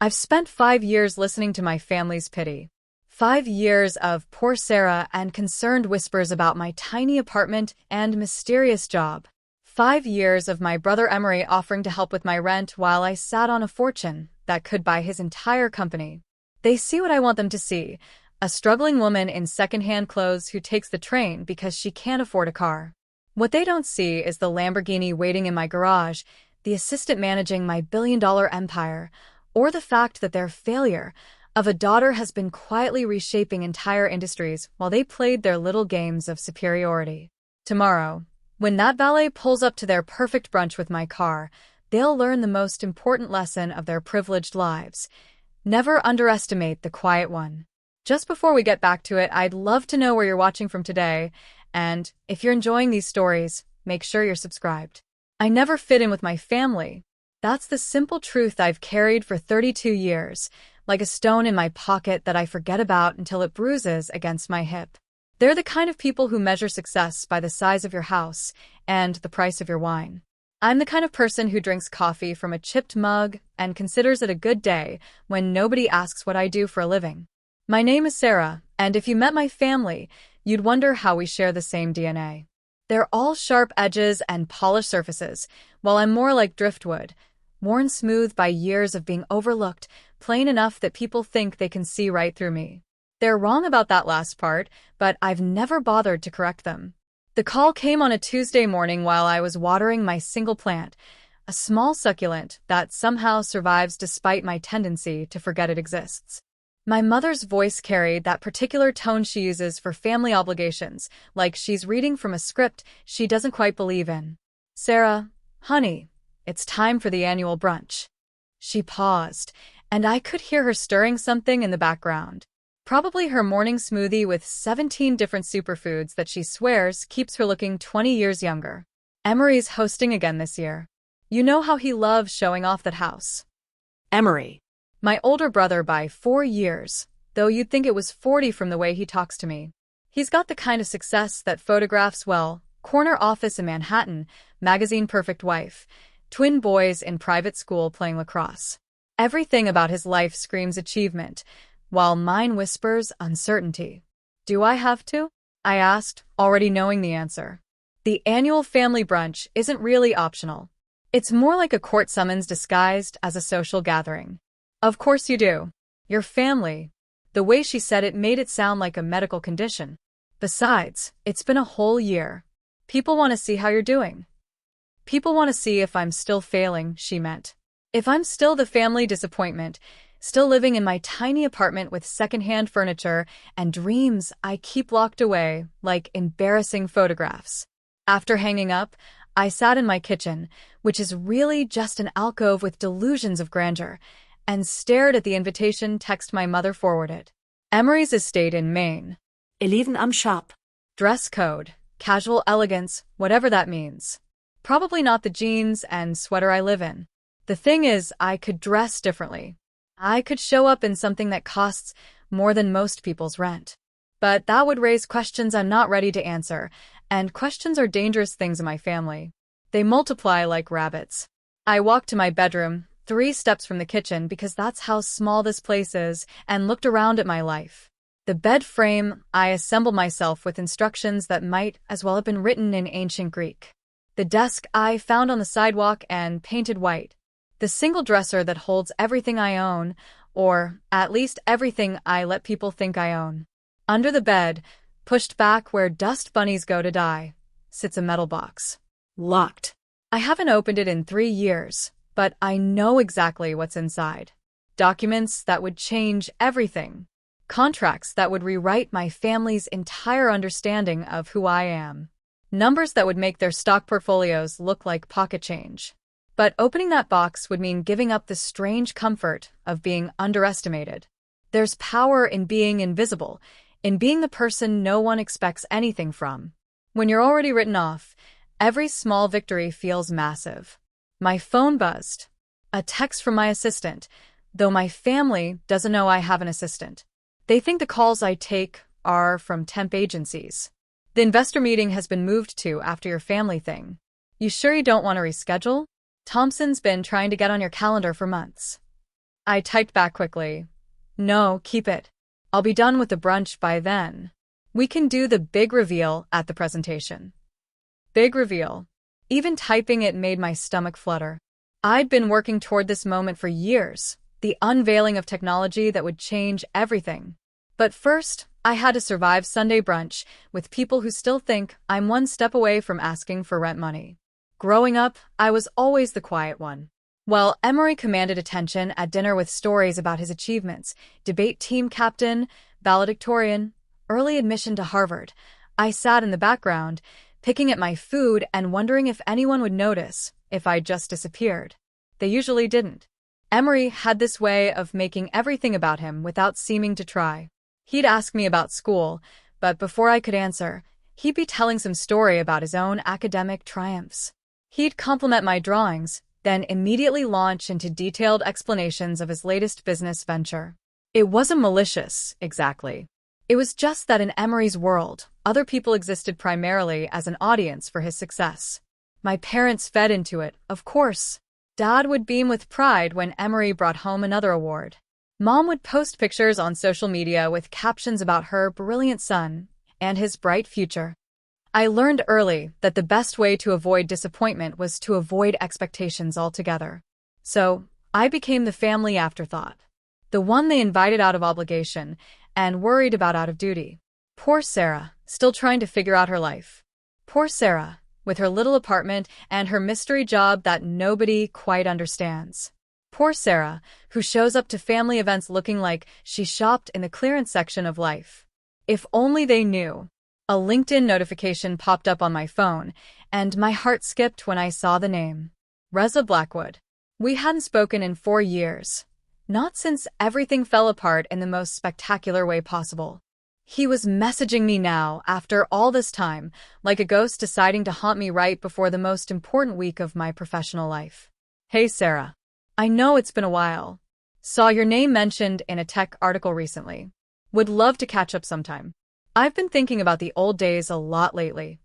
I've spent 5 years listening to my family's pity. 5 years of poor Sarah and concerned whispers about my tiny apartment and mysterious job. 5 years of my brother Emory offering to help with my rent while I sat on a fortune that could buy his entire company. They see what I want them to see, a struggling woman in secondhand clothes who takes the train because she can't afford a car. What they don't see is the Lamborghini waiting in my garage, the assistant managing my billion-dollar empire, or the fact that their failure of a daughter has been quietly reshaping entire industries while they played their little games of superiority. Tomorrow, when that valet pulls up to their perfect brunch with my car, they'll learn the most important lesson of their privileged lives. Never underestimate the quiet one. Just before we get back to it, I'd love to know where you're watching from today, and if you're enjoying these stories, make sure you're subscribed. I never fit in with my family. That's the simple truth I've carried for 32 years, like a stone in my pocket that I forget about until it bruises against my hip. They're the kind of people who measure success by the size of your house and the price of your wine. I'm the kind of person who drinks coffee from a chipped mug and considers it a good day when nobody asks what I do for a living. My name is Sarah, and if you met my family, you'd wonder how we share the same DNA. They're all sharp edges and polished surfaces, while I'm more like driftwood, worn smooth by years of being overlooked, plain enough that people think they can see right through me. They're wrong about that last part, but I've never bothered to correct them. The call came on a Tuesday morning while I was watering my single plant, a small succulent that somehow survives despite my tendency to forget it exists. My mother's voice carried that particular tone she uses for family obligations, like she's reading from a script she doesn't quite believe in. "Sarah, honey, it's time for the annual brunch." She paused, and I could hear her stirring something in the background. Probably her morning smoothie with 17 different superfoods that she swears keeps her looking 20 years younger. Emory's hosting again this year. You know how he loves showing off that house. Emory. My older brother by 4 years, though you'd think it was 40 from the way he talks to me. He's got the kind of success that photographs well, corner office in Manhattan, magazine perfect wife, twin boys in private school playing lacrosse. Everything about his life screams achievement, while mine whispers uncertainty. Do I have to? I asked, already knowing the answer. The annual family brunch isn't really optional. It's more like a court summons disguised as a social gathering. Of course you do. Your family. The way she said it made it sound like a medical condition. Besides, it's been a whole year. People want to see how you're doing. People want to see if I'm still failing, she meant. If I'm still the family disappointment, still living in my tiny apartment with secondhand furniture and dreams I keep locked away like embarrassing photographs. After hanging up, I sat in my kitchen, which is really just an alcove with delusions of grandeur, and stared at the invitation text my mother forwarded. Emory's estate in Maine. 11 am sharp. Dress code, casual elegance, whatever that means. Probably not the jeans and sweater I live in. The thing is, I could dress differently. I could show up in something that costs more than most people's rent. But that would raise questions I'm not ready to answer, and questions are dangerous things in my family. They multiply like rabbits. I walked to my bedroom, 3 steps from the kitchen because that's how small this place is, and looked around at my life. The bed frame, I assembled myself with instructions that might as well have been written in ancient Greek. The desk I found on the sidewalk and painted white. The single dresser that holds everything I own, or at least everything I let people think I own. Under the bed, pushed back where dust bunnies go to die, sits a metal box. Locked. I haven't opened it in 3 years, but I know exactly what's inside. Documents that would change everything. Contracts that would rewrite my family's entire understanding of who I am. Numbers that would make their stock portfolios look like pocket change. But opening that box would mean giving up the strange comfort of being underestimated. There's power in being invisible, in being the person no one expects anything from. When you're already written off, every small victory feels massive. My phone buzzed. A text from my assistant, though my family doesn't know I have an assistant. They think the calls I take are from temp agencies. The investor meeting has been moved to after your family thing. You sure you don't want to reschedule? Thompson's been trying to get on your calendar for months. I typed back quickly. No, keep it. I'll be done with the brunch by then. We can do the big reveal at the presentation. Big reveal. Even typing it made my stomach flutter. I'd been working toward this moment for years, the unveiling of technology that would change everything. But first, I had to survive Sunday brunch with people who still think I'm one step away from asking for rent money. Growing up, I was always the quiet one. While Emory commanded attention at dinner with stories about his achievements, debate team captain, valedictorian, early admission to Harvard, I sat in the background, picking at my food and wondering if anyone would notice if I just disappeared. They usually didn't. Emory had this way of making everything about him without seeming to try. He'd ask me about school, but before I could answer, he'd be telling some story about his own academic triumphs. He'd compliment my drawings, then immediately launch into detailed explanations of his latest business venture. It wasn't malicious, exactly. It was just that in Emory's world, other people existed primarily as an audience for his success. My parents fed into it, of course. Dad would beam with pride when Emory brought home another award. Mom would post pictures on social media with captions about her brilliant son and his bright future. I learned early that the best way to avoid disappointment was to avoid expectations altogether. So, I became the family afterthought. The one they invited out of obligation and worried about out of duty. Poor Sarah, still trying to figure out her life. Poor Sarah, with her little apartment and her mystery job that nobody quite understands. Poor Sarah, who shows up to family events looking like she shopped in the clearance section of life. If only they knew. A LinkedIn notification popped up on my phone, and my heart skipped when I saw the name. Reza Blackwood. We hadn't spoken in 4 years. Not since everything fell apart in the most spectacular way possible. He was messaging me now, after all this time, like a ghost deciding to haunt me right before the most important week of my professional life. Hey Sarah. I know it's been a while. Saw your name mentioned in a tech article recently. Would love to catch up sometime. I've been thinking about the old days a lot lately.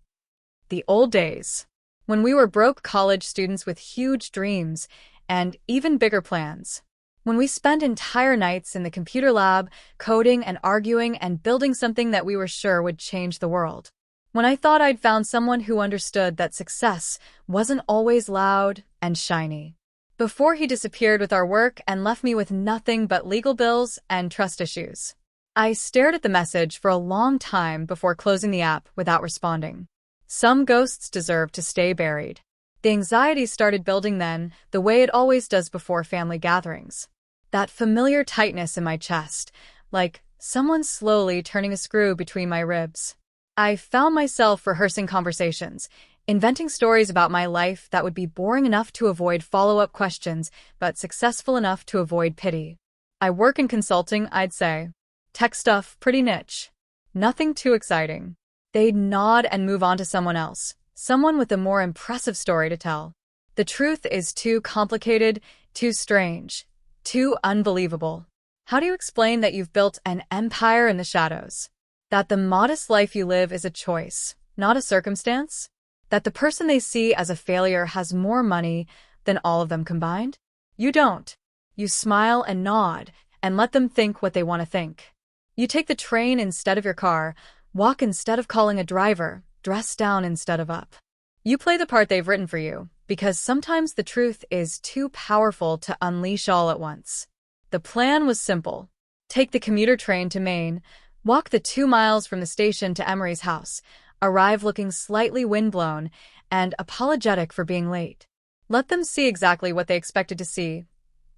The old days. When we were broke college students with huge dreams and even bigger plans. When we spent entire nights in the computer lab, coding and arguing and building something that we were sure would change the world. When I thought I'd found someone who understood that success wasn't always loud and shiny. Before he disappeared with our work and left me with nothing but legal bills and trust issues. I stared at the message for a long time before closing the app without responding. Some ghosts deserve to stay buried. The anxiety started building then, the way it always does before family gatherings. That familiar tightness in my chest, like someone slowly turning a screw between my ribs. I found myself rehearsing conversations, inventing stories about my life that would be boring enough to avoid follow-up questions, but successful enough to avoid pity. I work in consulting, I'd say. Tech stuff, pretty niche. Nothing too exciting. They'd nod and move on to someone else, someone with a more impressive story to tell. The truth is too complicated, too strange, too unbelievable. How do you explain that you've built an empire in the shadows? That the modest life you live is a choice, not a circumstance? That the person they see as a failure has more money than all of them combined? You don't. You smile and nod and let them think what they want to think. You take the train instead of your car, walk instead of calling a driver, dress down instead of up. You play the part they've written for you, because sometimes the truth is too powerful to unleash all at once. The plan was simple. Take the commuter train to Maine, walk the 2 miles from the station to Emory's house, arrive looking slightly windblown and apologetic for being late. Let them see exactly what they expected to see.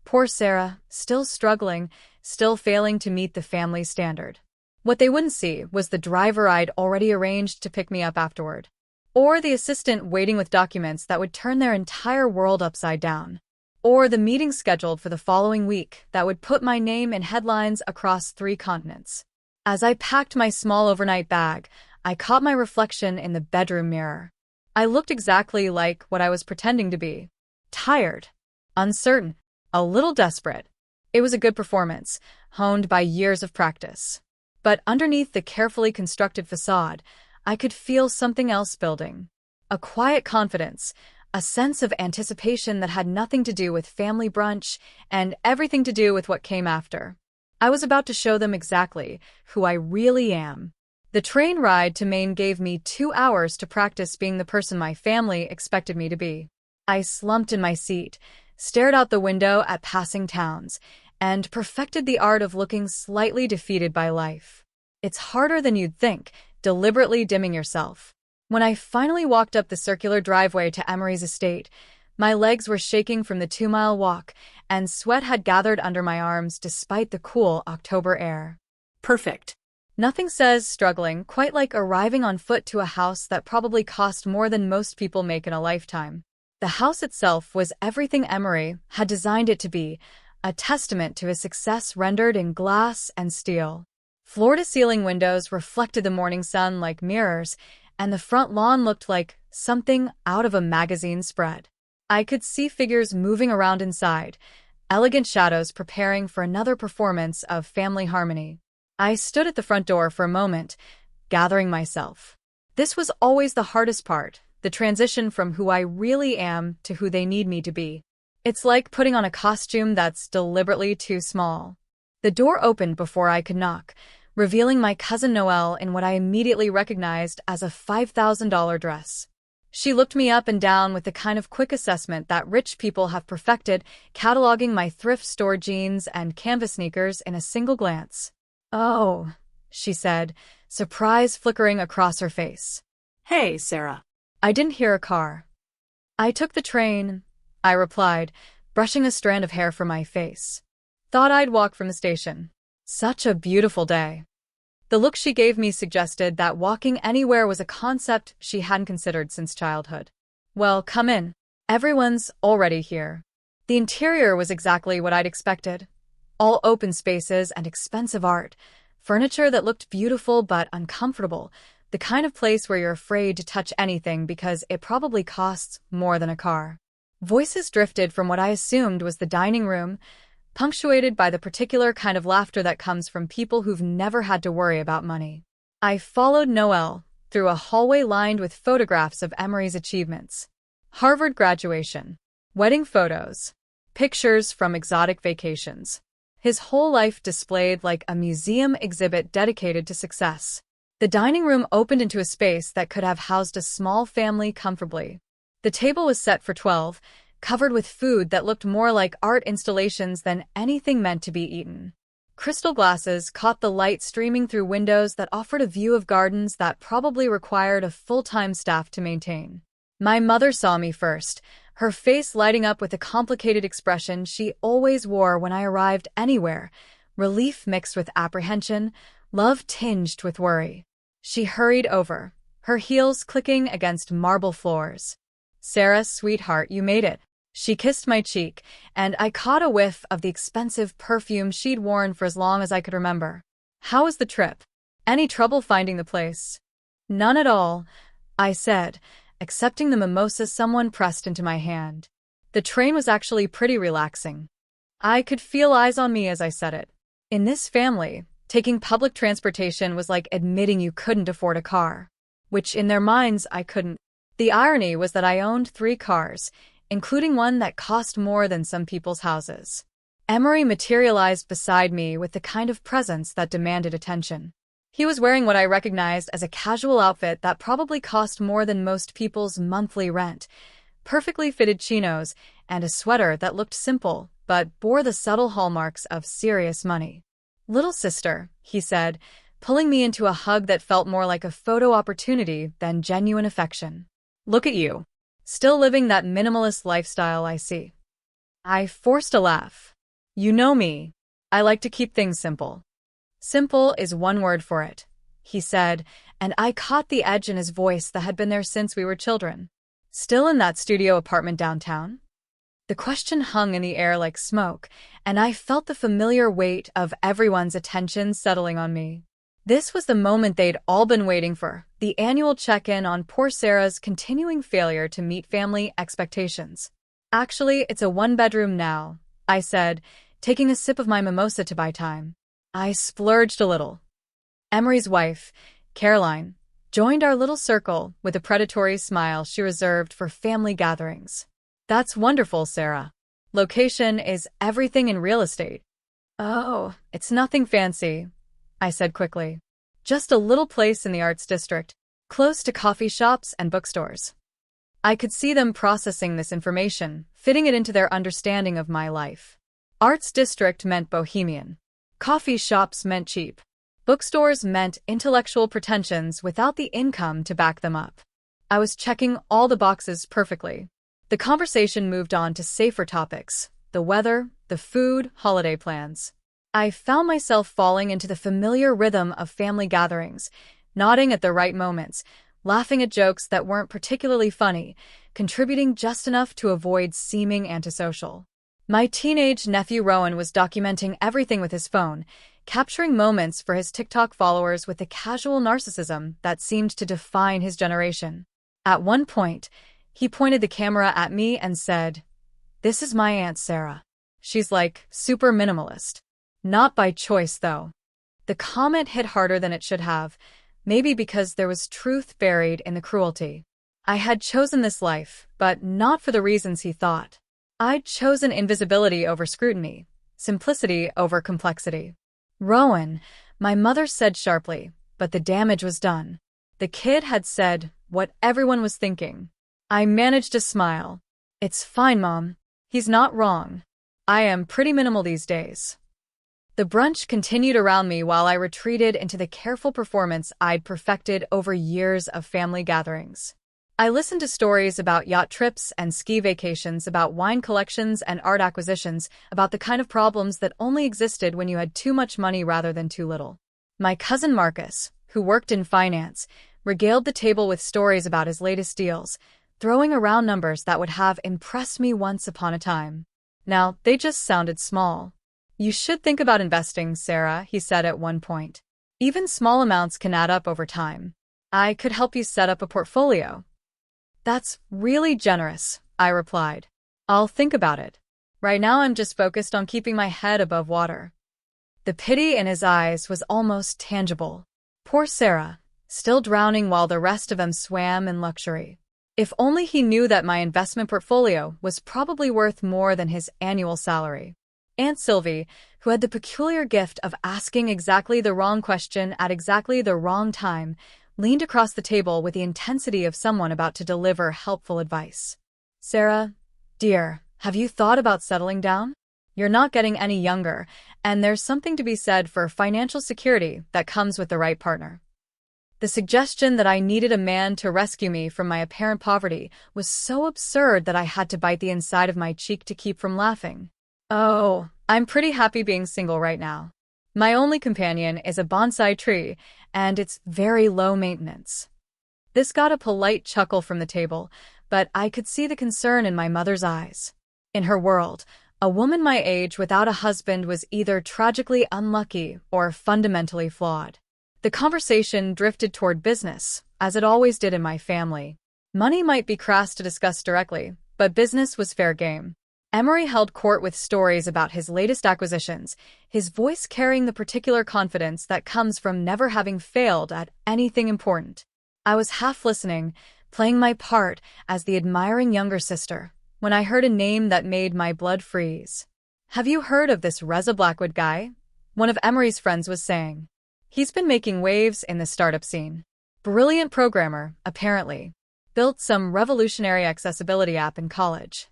Poor Sarah, still struggling, still failing to meet the family standard. What they wouldn't see was the driver I'd already arranged to pick me up afterward. Or the assistant waiting with documents that would turn their entire world upside down. Or the meeting scheduled for the following week that would put my name in headlines across 3 continents. As I packed my small overnight bag, I caught my reflection in the bedroom mirror. I looked exactly like what I was pretending to be. Tired. Uncertain. A little desperate. It was a good performance, honed by years of practice. But underneath the carefully constructed facade, I could feel something else building. A quiet confidence, a sense of anticipation that had nothing to do with family brunch and everything to do with what came after. I was about to show them exactly who I really am. The train ride to Maine gave me 2 hours to practice being the person my family expected me to be. I slumped in my seat, stared out the window at passing towns, and perfected the art of looking slightly defeated by life. It's harder than you'd think, deliberately dimming yourself. When I finally walked up the circular driveway to Emory's estate, my legs were shaking from the 2-mile walk, and sweat had gathered under my arms despite the cool October air. Perfect. Nothing says struggling quite like arriving on foot to a house that probably cost more than most people make in a lifetime. The house itself was everything Emory had designed it to be, a testament to his success rendered in glass and steel. Floor-to-ceiling windows reflected the morning sun like mirrors, and the front lawn looked like something out of a magazine spread. I could see figures moving around inside, elegant shadows preparing for another performance of family harmony. I stood at the front door for a moment, gathering myself. This was always the hardest part, the transition from who I really am to who they need me to be. It's like putting on a costume that's deliberately too small. The door opened before I could knock, revealing my cousin Noelle in what I immediately recognized as a $5,000 dress. She looked me up and down with the kind of quick assessment that rich people have perfected, cataloging my thrift store jeans and canvas sneakers in a single glance. "Oh," she said, surprise flickering across her face. Hey, Sarah. I didn't hear a car. "I took the train," I replied, brushing a strand of hair from my face. "Thought I'd walk from the station. Such a beautiful day." The look she gave me suggested that walking anywhere was a concept she hadn't considered since childhood. "Well, come in. Everyone's already here." The interior was exactly what I'd expected. All open spaces and expensive art, furniture that looked beautiful but uncomfortable, the kind of place where you're afraid to touch anything because it probably costs more than a car. Voices drifted from what I assumed was the dining room, punctuated by the particular kind of laughter that comes from people who've never had to worry about money. I followed Noelle through a hallway lined with photographs of Emory's achievements. Harvard graduation, wedding photos, pictures from exotic vacations. His whole life displayed like a museum exhibit dedicated to success. The dining room opened into a space that could have housed a small family comfortably. The table was set for 12, covered with food that looked more like art installations than anything meant to be eaten. Crystal glasses caught the light streaming through windows that offered a view of gardens that probably required a full-time staff to maintain. My mother saw me first, her face lighting up with the complicated expression she always wore when I arrived anywhere, relief mixed with apprehension, love tinged with worry. She hurried over, her heels clicking against marble floors. "Sarah, sweetheart, you made it." She kissed my cheek, and I caught a whiff of the expensive perfume she'd worn for as long as I could remember. "How was the trip? Any trouble finding the place?" "None at all," I said, accepting the mimosa someone pressed into my hand. The train was actually pretty relaxing. I could feel eyes on me as I said it. In this family, taking public transportation was like admitting you couldn't afford a car, which in their minds I couldn't. The irony was that I owned 3 cars, including one that cost more than some people's houses. Emory materialized beside me with the kind of presence that demanded attention. He was wearing what I recognized as a casual outfit that probably cost more than most people's monthly rent, perfectly fitted chinos, and a sweater that looked simple but bore the subtle hallmarks of serious money. "Little sister," he said, pulling me into a hug that felt more like a photo opportunity than genuine affection. "Look at you. Still living that minimalist lifestyle, I see." I forced a laugh. "You know me. I like to keep things simple." "Simple is one word for it," he said, and I caught the edge in his voice that had been there since we were children. "Still in that studio apartment downtown?" The question hung in the air like smoke, and I felt the familiar weight of everyone's attention settling on me. This was the moment they'd all been waiting for, the annual check-in on poor Sarah's continuing failure to meet family expectations. "Actually, it's a 1-bedroom now," I said, taking a sip of my mimosa to buy time. I splurged a little. Emory's wife, Caroline, joined our little circle with a predatory smile she reserved for family gatherings. That's wonderful, Sarah. Location is everything in real estate. Oh, it's nothing fancy, I said quickly. Just a little place in the arts district, close to coffee shops and bookstores. I could see them processing this information, fitting it into their understanding of my life. Arts district meant bohemian. Coffee shops meant cheap. Bookstores meant intellectual pretensions without the income to back them up. I was checking all the boxes perfectly. The conversation moved on to safer topics: the weather, the food, holiday plans. I found myself falling into the familiar rhythm of family gatherings, nodding at the right moments, laughing at jokes that weren't particularly funny, contributing just enough to avoid seeming antisocial. My teenage nephew Rowan was documenting everything with his phone, capturing moments for his TikTok followers with the casual narcissism that seemed to define his generation. At one point, he pointed the camera at me and said, "This is my Aunt Sarah. She's like super minimalist." Not by choice, though. The comment hit harder than it should have, maybe because there was truth buried in the cruelty. I had chosen this life, but not for the reasons he thought. I'd chosen invisibility over scrutiny, simplicity over complexity. "Rowan," my mother said sharply, but the damage was done. The kid had said what everyone was thinking. I managed to smile. "It's fine, Mom. He's not wrong. I am pretty minimal these days." The brunch continued around me while I retreated into the careful performance I'd perfected over years of family gatherings. I listened to stories about yacht trips and ski vacations, about wine collections and art acquisitions, about the kind of problems that only existed when you had too much money rather than too little. My cousin Marcus, who worked in finance, regaled the table with stories about his latest deals, throwing around numbers that would have impressed me once upon a time. Now, they just sounded small. "You should think about investing, Sarah," he said at one point. "Even small amounts can add up over time. I could help you set up a portfolio." "That's really generous," I replied. "I'll think about it. Right now I'm just focused on keeping my head above water." The pity in his eyes was almost tangible. Poor Sarah, still drowning while the rest of them swam in luxury. If only he knew that my investment portfolio was probably worth more than his annual salary. Aunt Sylvie, who had the peculiar gift of asking exactly the wrong question at exactly the wrong time, leaned across the table with the intensity of someone about to deliver helpful advice. "Sarah, dear, have you thought about settling down? You're not getting any younger, and there's something to be said for financial security that comes with the right partner." The suggestion that I needed a man to rescue me from my apparent poverty was so absurd that I had to bite the inside of my cheek to keep from laughing. "Oh, I'm pretty happy being single right now. My only companion is a bonsai tree, and it's very low maintenance." This got a polite chuckle from the table, but I could see the concern in my mother's eyes. In her world, a woman my age without a husband was either tragically unlucky or fundamentally flawed. The conversation drifted toward business, as it always did in my family. Money might be crass to discuss directly, but business was fair game. Emory held court with stories about his latest acquisitions, his voice carrying the particular confidence that comes from never having failed at anything important. I was half listening, playing my part as the admiring younger sister, when I heard a name that made my blood freeze. "Have you heard of this Reza Blackwood guy?" one of Emory's friends was saying. "He's been making waves in the startup scene. Brilliant programmer, apparently. Built some revolutionary accessibility app in college."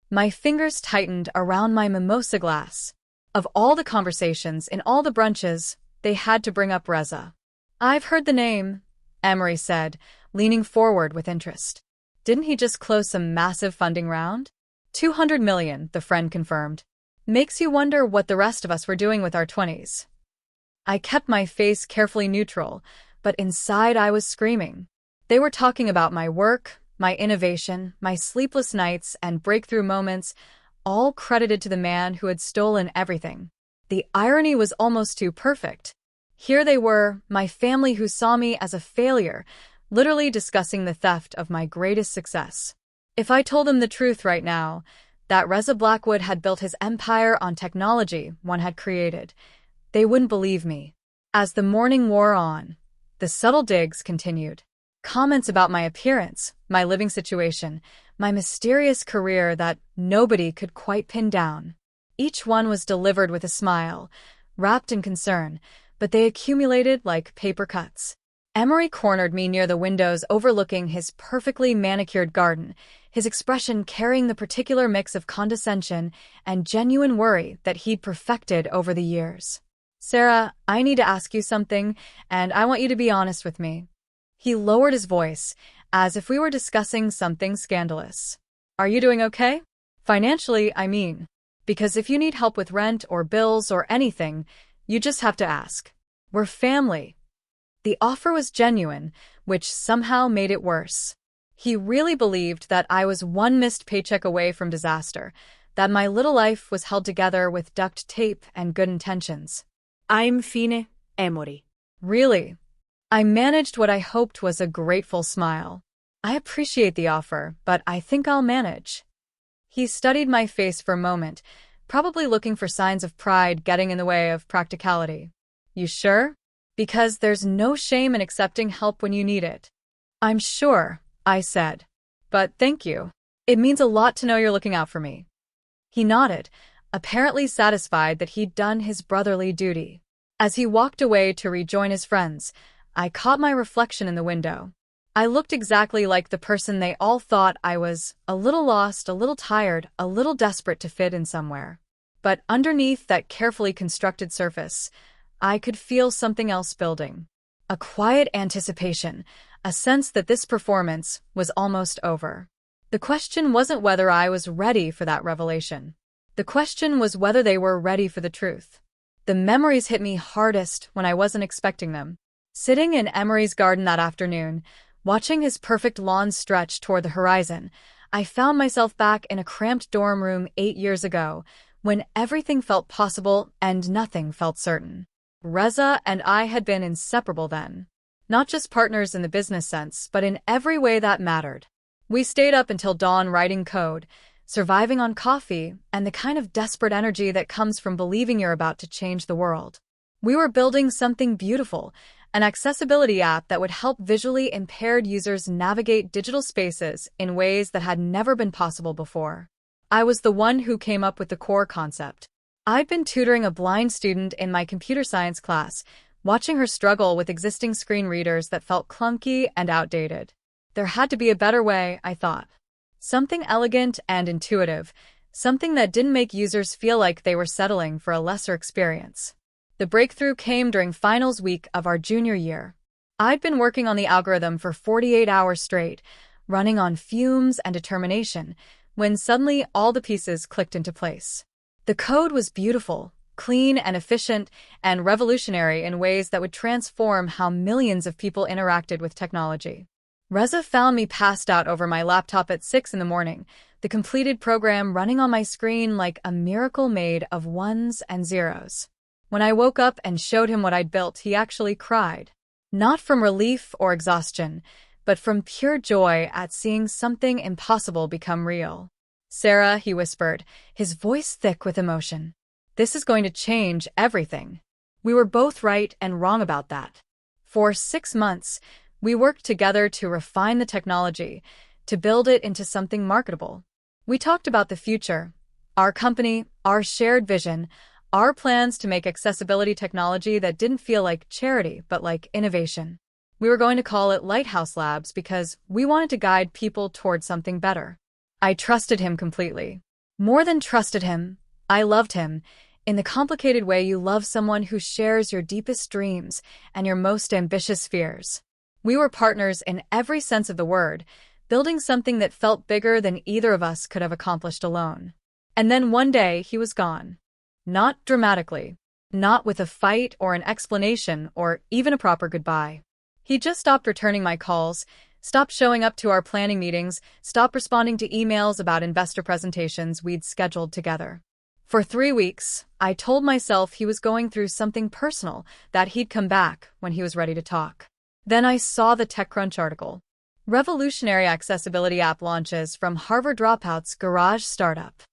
My fingers tightened around my mimosa glass. Of all the conversations in all the brunches, they had to bring up Reza. "I've heard the name," Emory said, leaning forward with interest. "Didn't he just close some massive funding round?" $200 million, the friend confirmed. "Makes you wonder what the rest of us were doing with our 20s. I kept my face carefully neutral, but inside I was screaming. They were talking about my work, my innovation, my sleepless nights and breakthrough moments, all credited to the man who had stolen everything. The irony was almost too perfect. Here they were, my family who saw me as a failure, literally discussing the theft of my greatest success. If I told them the truth right now, that Reza Blackwood had built his empire on technology one had created, they wouldn't believe me. As the morning wore on, The subtle digs continued. Comments about my appearance, my living situation, my mysterious career that nobody could quite pin down. Each one was delivered with a smile, wrapped in concern, but they accumulated like paper cuts. Emory cornered me near the windows overlooking his perfectly manicured garden, his expression carrying the particular mix of condescension and genuine worry that he'd perfected over the years. "Sarah, I need to ask you something, and I want you to be honest with me." He lowered his voice, as if we were discussing something scandalous. "Are you doing okay? Financially, I mean. Because if you need help with rent or bills or anything, you just have to ask. We're family." The offer was genuine, which somehow made it worse. He really believed that I was one missed paycheck away from disaster, that my little life was held together with duct tape and good intentions. I'm fine, Emory. Really? I managed what I hoped was a grateful smile. "I appreciate the offer, but I think I'll manage." He studied my face for a moment, probably looking for signs of pride getting in the way of practicality. "You sure? Because there's no shame in accepting help when you need it." "I'm sure," I said. "But thank you. It means a lot to know you're looking out for me." He nodded, apparently satisfied that he'd done his brotherly duty. As he walked away to rejoin his friends, I caught my reflection in the window. I looked exactly like the person they all thought I was, a little lost, a little tired, a little desperate to fit in somewhere. But underneath that carefully constructed surface, I could feel something else building. A quiet anticipation, a sense that this performance was almost over. The question wasn't whether I was ready for that revelation. The question was whether they were ready for the truth. The memories hit me hardest when I wasn't expecting them. Sitting in Emory's garden that afternoon, watching his perfect lawn stretch toward the horizon, I found myself back in a cramped dorm room 8 years ago, when everything felt possible and nothing felt certain. Reza and I had been inseparable then. Not just partners in the business sense, but in every way that mattered. We stayed up until dawn writing code, surviving on coffee, and the kind of desperate energy that comes from believing you're about to change the world. We were building something beautiful, an accessibility app that would help visually impaired users navigate digital spaces in ways that had never been possible before. I was the one who came up with the core concept. I'd been tutoring a blind student in my computer science class, watching her struggle with existing screen readers that felt clunky and outdated. There had to be a better way, I thought. Something elegant and intuitive, something that didn't make users feel like they were settling for a lesser experience. The breakthrough came during finals week of our junior year. I'd been working on the algorithm for 48 hours straight, running on fumes and determination, when suddenly all the pieces clicked into place. The code was beautiful, clean and efficient, and revolutionary in ways that would transform how millions of people interacted with technology. Reza found me passed out over my laptop at 6 in the morning, the completed program running on my screen like a miracle made of ones and zeros. When I woke up and showed him what I'd built, he actually cried. Not from relief or exhaustion, but from pure joy at seeing something impossible become real. "Sarah," he whispered, his voice thick with emotion. "This is going to change everything." We were both right and wrong about that. For 6 months, we worked together to refine the technology, to build it into something marketable. We talked about the future, our company, our shared vision, our plans to make accessibility technology that didn't feel like charity, but like innovation. We were going to call it Lighthouse Labs because we wanted to guide people toward something better. I trusted him completely. More than trusted him, I loved him, in the complicated way you love someone who shares your deepest dreams and your most ambitious fears. We were partners in every sense of the word, building something that felt bigger than either of us could have accomplished alone. And then one day, he was gone. Not dramatically. Not with a fight or an explanation or even a proper goodbye. He just stopped returning my calls, stopped showing up to our planning meetings, stopped responding to emails about investor presentations we'd scheduled together. For 3 weeks, I told myself he was going through something personal, that he'd come back when he was ready to talk. Then I saw the TechCrunch article. Revolutionary accessibility app launches from Harvard dropouts garage startup.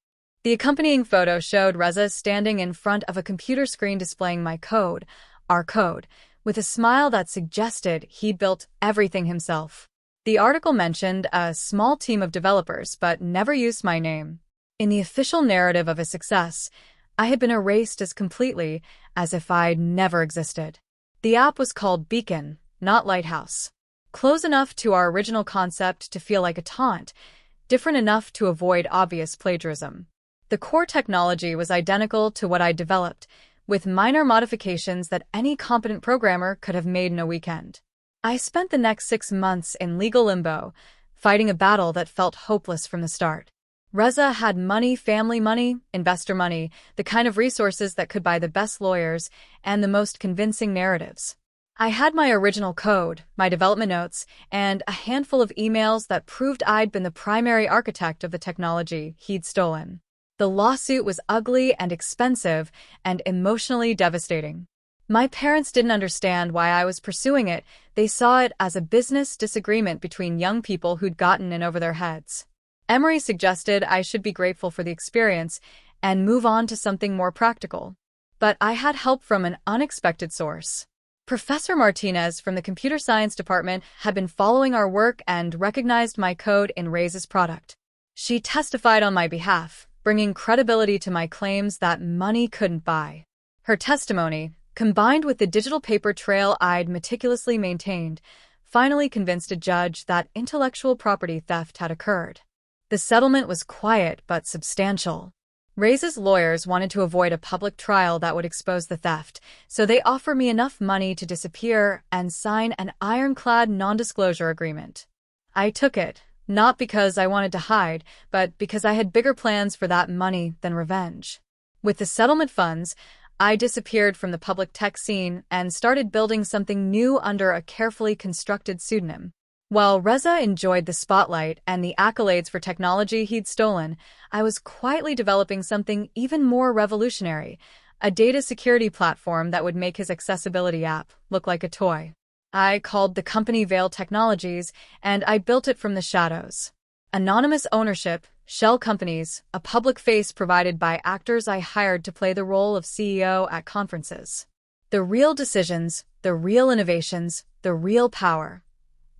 The accompanying photo showed Reza standing in front of a computer screen displaying my code, our code, with a smile that suggested he'd built everything himself. The article mentioned a small team of developers, but never used my name. In the official narrative of his success, I had been erased as completely as if I'd never existed. The app was called Beacon, not Lighthouse. Close enough to our original concept to feel like a taunt, different enough to avoid obvious plagiarism. The core technology was identical to what I developed, with minor modifications that any competent programmer could have made in a weekend. I spent the next 6 months in legal limbo, fighting a battle that felt hopeless from the start. Reza had money, family money, investor money, the kind of resources that could buy the best lawyers and the most convincing narratives. I had my original code, my development notes, and a handful of emails that proved I'd been the primary architect of the technology he'd stolen. The lawsuit was ugly and expensive and emotionally devastating. My parents didn't understand why I was pursuing it. They saw it as a business disagreement between young people who'd gotten in over their heads. Emory suggested I should be grateful for the experience and move on to something more practical. But I had help from an unexpected source. Professor Martinez from the computer science department had been following our work and recognized my code in Reza's product. She testified on my behalf, bringing credibility to my claims that money couldn't buy. Her testimony, combined with the digital paper trail I'd meticulously maintained, finally convinced a judge that intellectual property theft had occurred. The settlement was quiet but substantial. Reza's lawyers wanted to avoid a public trial that would expose the theft, so they offered me enough money to disappear and sign an ironclad non-disclosure agreement. I took it, not because I wanted to hide, but because I had bigger plans for that money than revenge. With the settlement funds, I disappeared from the public tech scene and started building something new under a carefully constructed pseudonym. While Reza enjoyed the spotlight and the accolades for technology he'd stolen, I was quietly developing something even more revolutionary, a data security platform that would make his accessibility app look like a toy. I called the company Valet Technologies, and I built it from the shadows. Anonymous ownership, shell companies, a public face provided by actors I hired to play the role of CEO at conferences. The real decisions, the real innovations, the real power.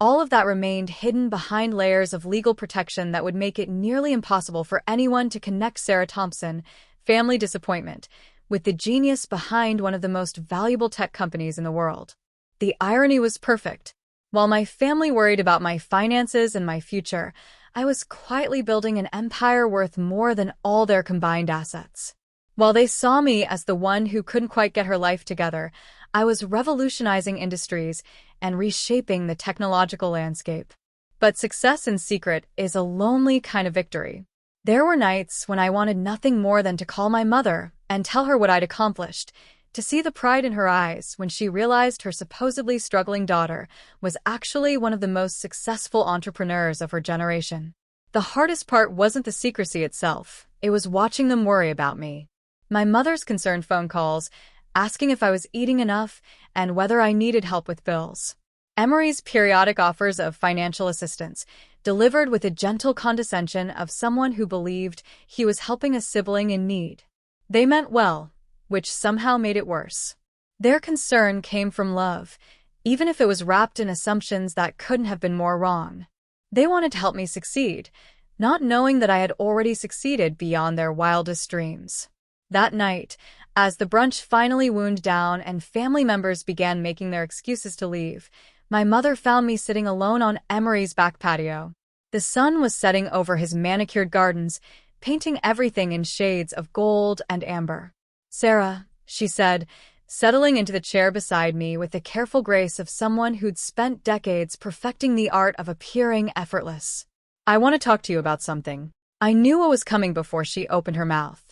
All of that remained hidden behind layers of legal protection that would make it nearly impossible for anyone to connect Sarah Thompson, family disappointment, with the genius behind one of the most valuable tech companies in the world. The irony was perfect. While my family worried about my finances and my future, I was quietly building an empire worth more than all their combined assets. While they saw me as the one who couldn't quite get her life together, I was revolutionizing industries and reshaping the technological landscape. But success in secret is a lonely kind of victory. There were nights when I wanted nothing more than to call my mother and tell her what I'd accomplished, to see the pride in her eyes when she realized her supposedly struggling daughter was actually one of the most successful entrepreneurs of her generation. The hardest part wasn't the secrecy itself, it was watching them worry about me. My mother's concerned phone calls, asking if I was eating enough and whether I needed help with bills. Emory's periodic offers of financial assistance, delivered with a gentle condescension of someone who believed he was helping a sibling in need. They meant well, which somehow made it worse. Their concern came from love, even if it was wrapped in assumptions that couldn't have been more wrong. They wanted to help me succeed, not knowing that I had already succeeded beyond their wildest dreams. That night, as the brunch finally wound down and family members began making their excuses to leave, my mother found me sitting alone on Emory's back patio. The sun was setting over his manicured gardens, painting everything in shades of gold and amber. "Sarah," she said, settling into the chair beside me with the careful grace of someone who'd spent decades perfecting the art of appearing effortless. "I want to talk to you about something." I knew what was coming before she opened her mouth.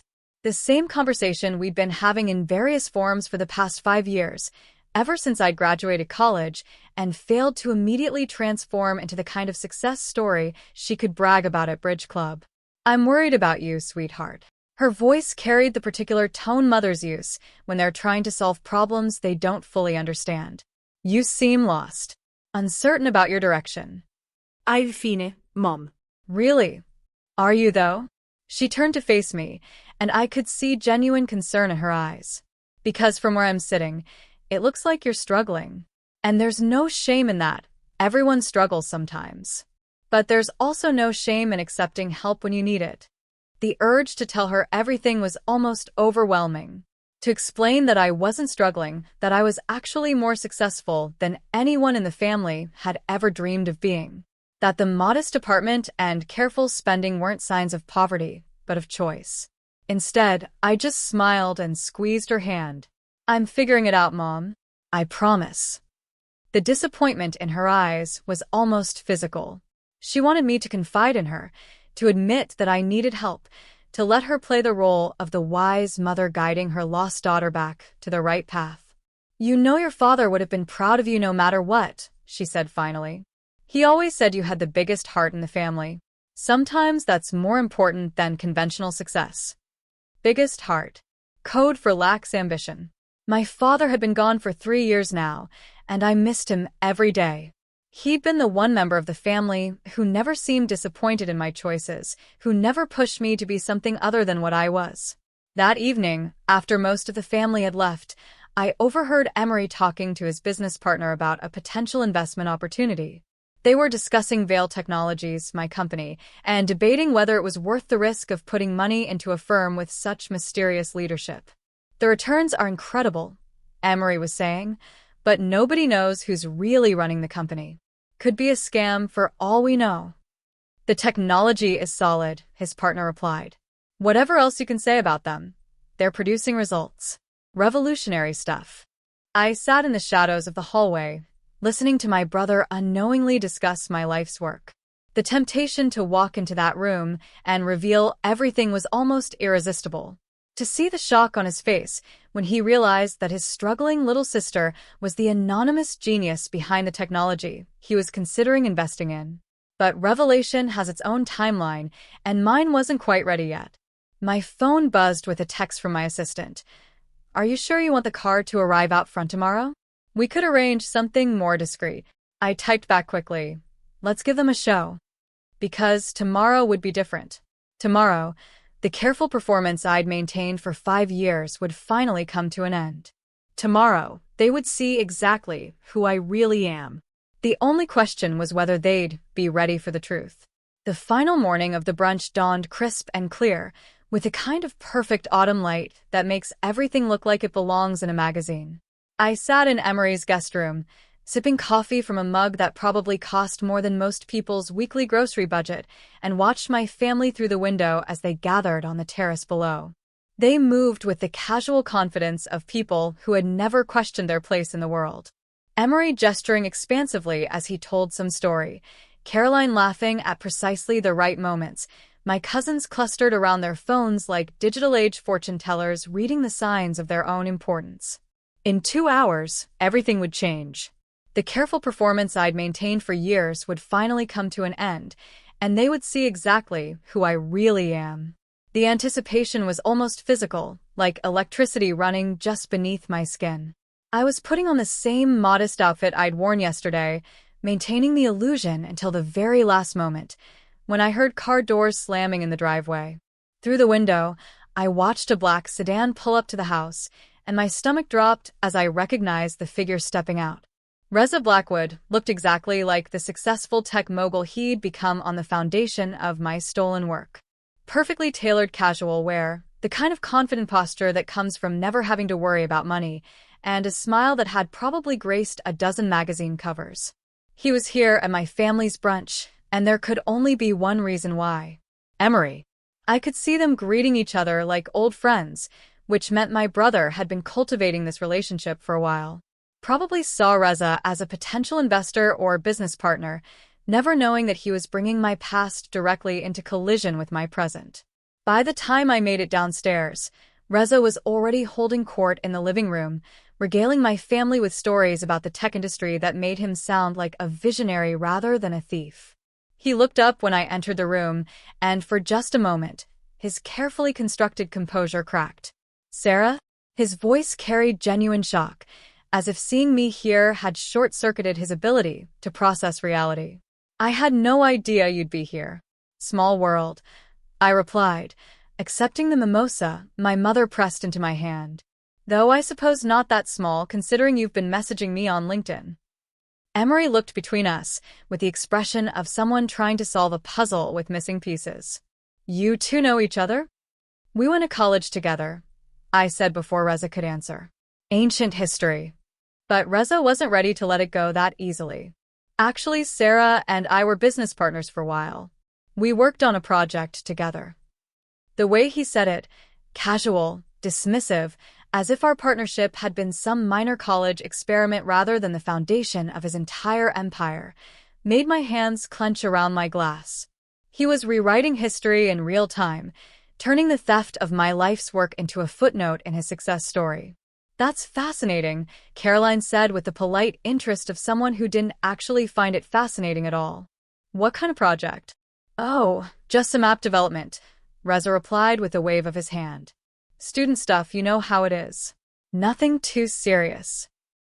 The same conversation we'd been having in various forms for the past 5 years, ever since I'd graduated college and failed to immediately transform into the kind of success story she could brag about at Bridge Club. "I'm worried about you, sweetheart." Her voice carried the particular tone mothers use when they're trying to solve problems they don't fully understand. "You seem lost. Uncertain about your direction." I'm fine, Mom. "Really? Are you, though?" She turned to face me, and I could see genuine concern in her eyes. Because from where I'm sitting, It looks like you're struggling. And there's no shame in that. Everyone struggles sometimes. But there's also no shame in accepting help when you need it. The urge to tell her everything was almost overwhelming. To explain that I wasn't struggling, that I was actually more successful than anyone in the family had ever dreamed of being. That the modest apartment and careful spending weren't signs of poverty, but of choice. Instead, I just smiled and squeezed her hand. I'm figuring it out, Mom. I promise. The disappointment in her eyes was almost physical. She wanted me to confide in her, to admit that I needed help, to let her play the role of the wise mother guiding her lost daughter back to the right path. You know your father would have been proud of you no matter what, she said finally. He always said you had the biggest heart in the family. Sometimes that's more important than conventional success. Biggest heart. Code for lax ambition. My father had been gone for 3 years now, and I missed him every day. He'd been the one member of the family who never seemed disappointed in my choices, who never pushed me to be something other than what I was. That evening, after most of the family had left, I overheard Emory talking to his business partner about a potential investment opportunity. They were discussing Valet Technologies, my company, and debating whether it was worth the risk of putting money into a firm with such mysterious leadership. The returns are incredible, Emory was saying, but nobody knows who's really running the company. Could be a scam for all we know. The technology is solid, his partner replied. Whatever else you can say about them, they're producing results. Revolutionary stuff. I sat in the shadows of the hallway, listening to my brother unknowingly discuss my life's work. The temptation to walk into that room and reveal everything was almost irresistible. To see the shock on his face when he realized that his struggling little sister was the anonymous genius behind the technology he was considering investing in. But revelation has its own timeline, and mine wasn't quite ready yet. My phone buzzed with a text from my assistant. Are you sure you want the car to arrive out front tomorrow? We could arrange something more discreet. I typed back quickly. Let's give them a show. Because tomorrow would be different. Tomorrow, the careful performance I'd maintained for 5 years would finally come to an end. Tomorrow, they would see exactly who I really am. The only question was whether they'd be ready for the truth. The final morning of the brunch dawned crisp and clear, with a kind of perfect autumn light that makes everything look like it belongs in a magazine. I sat in Emory's guest room, sipping coffee from a mug that probably cost more than most people's weekly grocery budget, and watched my family through the window as they gathered on the terrace below. They moved with the casual confidence of people who had never questioned their place in the world. Emory gesturing expansively as he told some story, Caroline laughing at precisely the right moments, my cousins clustered around their phones like digital-age fortune-tellers reading the signs of their own importance. In 2 hours, everything would change. The careful performance I'd maintained for years would finally come to an end, and they would see exactly who I really am. The anticipation was almost physical, like electricity running just beneath my skin. I was putting on the same modest outfit I'd worn yesterday, maintaining the illusion until the very last moment, when I heard car doors slamming in the driveway. Through the window, I watched a black sedan pull up to the house, and my stomach dropped as I recognized the figure stepping out. Reza Blackwood looked exactly like the successful tech mogul he'd become on the foundation of my stolen work. Perfectly tailored casual wear, the kind of confident posture that comes from never having to worry about money, and a smile that had probably graced a dozen magazine covers. He was here at my family's brunch, and there could only be one reason why. Emory. I could see them greeting each other like old friends, which meant my brother had been cultivating this relationship for a while. Probably saw Reza as a potential investor or business partner, never knowing that he was bringing my past directly into collision with my present. By the time I made it downstairs, Reza was already holding court in the living room, regaling my family with stories about the tech industry that made him sound like a visionary rather than a thief. He looked up when I entered the room, and for just a moment, his carefully constructed composure cracked. Sarah? His voice carried genuine shock, as if seeing me here had short-circuited his ability to process reality. I had no idea you'd be here. Small world, I replied, accepting the mimosa my mother pressed into my hand. Though I suppose not that small considering you've been messaging me on LinkedIn. Emory looked between us with the expression of someone trying to solve a puzzle with missing pieces. You two know each other? We went to college together, I said before Reza could answer. Ancient history. But Reza wasn't ready to let it go that easily. Actually, Sarah and I were business partners for a while. We worked on a project together. The way he said it, casual, dismissive, as if our partnership had been some minor college experiment rather than the foundation of his entire empire, made my hands clench around my glass. He was rewriting history in real time, turning the theft of my life's work into a footnote in his success story. That's fascinating, Caroline said with the polite interest of someone who didn't actually find it fascinating at all. What kind of project? Oh, just some app development, Reza replied with a wave of his hand. Student stuff, you know how it is. Nothing too serious.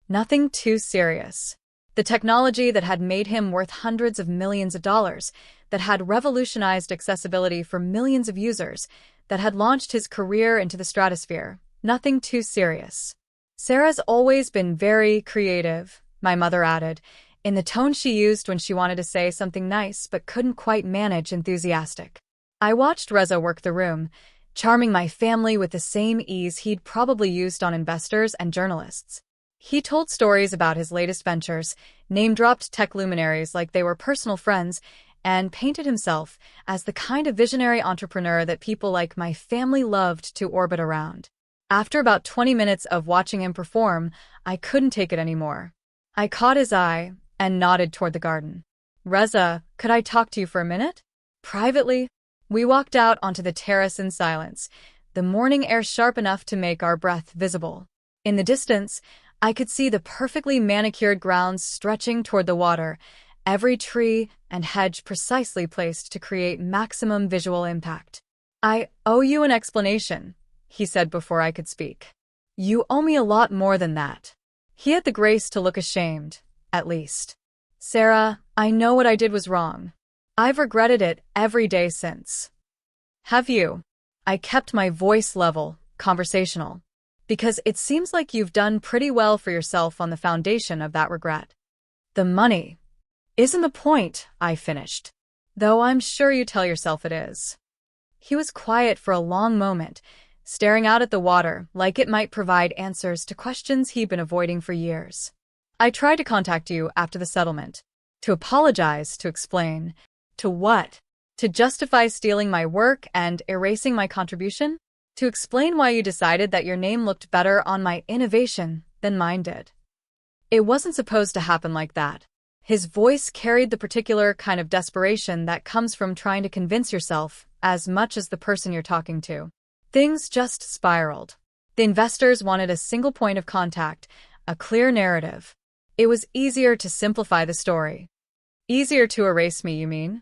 Nothing too serious. The technology that had made him worth hundreds of millions of dollars, that had revolutionized accessibility for millions of users, that had launched his career into the stratosphere. Nothing too serious. Sarah's always been very creative, my mother added, in the tone she used when she wanted to say something nice but couldn't quite manage enthusiastic. I watched Reza work the room, charming my family with the same ease he'd probably used on investors and journalists. He told stories about his latest ventures, name-dropped tech luminaries like they were personal friends, and painted himself as the kind of visionary entrepreneur that people like my family loved to orbit around. After about 20 minutes of watching him perform, I couldn't take it anymore. I caught his eye and nodded toward the garden. Reza, could I talk to you for a minute? Privately? We walked out onto the terrace in silence, the morning air sharp enough to make our breath visible. In the distance, I could see the perfectly manicured grounds stretching toward the water, every tree and hedge precisely placed to create maximum visual impact. I owe you an explanation, he said before I could speak. You owe me a lot more than that. He had the grace to look ashamed, at least. Sarah, I know what I did was wrong. I've regretted it every day since. Have you? I kept my voice level, conversational, because it seems like you've done pretty well for yourself on the foundation of that regret. The money isn't the point, I finished, though I'm sure you tell yourself it is. He was quiet for a long moment, staring out at the water like it might provide answers to questions he'd been avoiding for years. I tried to contact you after the settlement, to apologize, to explain. To what? To justify stealing my work and erasing my contribution? To explain why you decided that your name looked better on my innovation than mine did. It wasn't supposed to happen like that. His voice carried the particular kind of desperation that comes from trying to convince yourself as much as the person you're talking to. Things just spiraled. The investors wanted a single point of contact, a clear narrative. It was easier to simplify the story. Easier to erase me, you mean?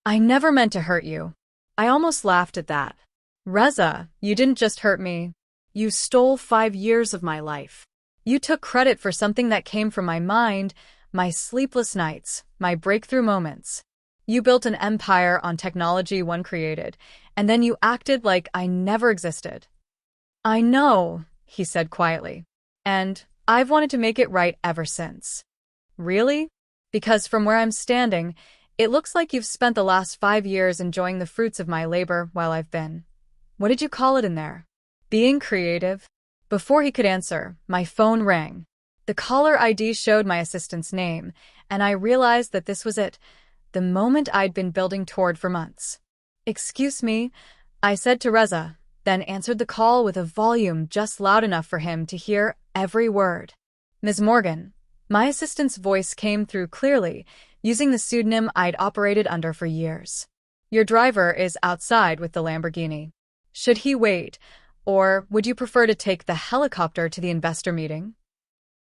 I never meant to hurt you. I almost laughed at that. Reza, you didn't just hurt me. You stole 5 years of my life. You took credit for something that came from my mind, my sleepless nights, my breakthrough moments. You built an empire on technology one created, and then you acted like I never existed. I know, he said quietly. And I've wanted to make it right ever since. Really? Because from where I'm standing, it looks like you've spent the last 5 years enjoying the fruits of my labor while I've been. What did you call it in there? Being creative? Before he could answer, my phone rang. The caller ID showed my assistant's name, and I realized that this was it, the moment I'd been building toward for months. Excuse me, I said to Reza, then answered the call with a volume just loud enough for him to hear every word. Ms. Morgan. My assistant's voice came through clearly, using the pseudonym I'd operated under for years. Your driver is outside with the Lamborghini. Should he wait, or would you prefer to take the helicopter to the investor meeting?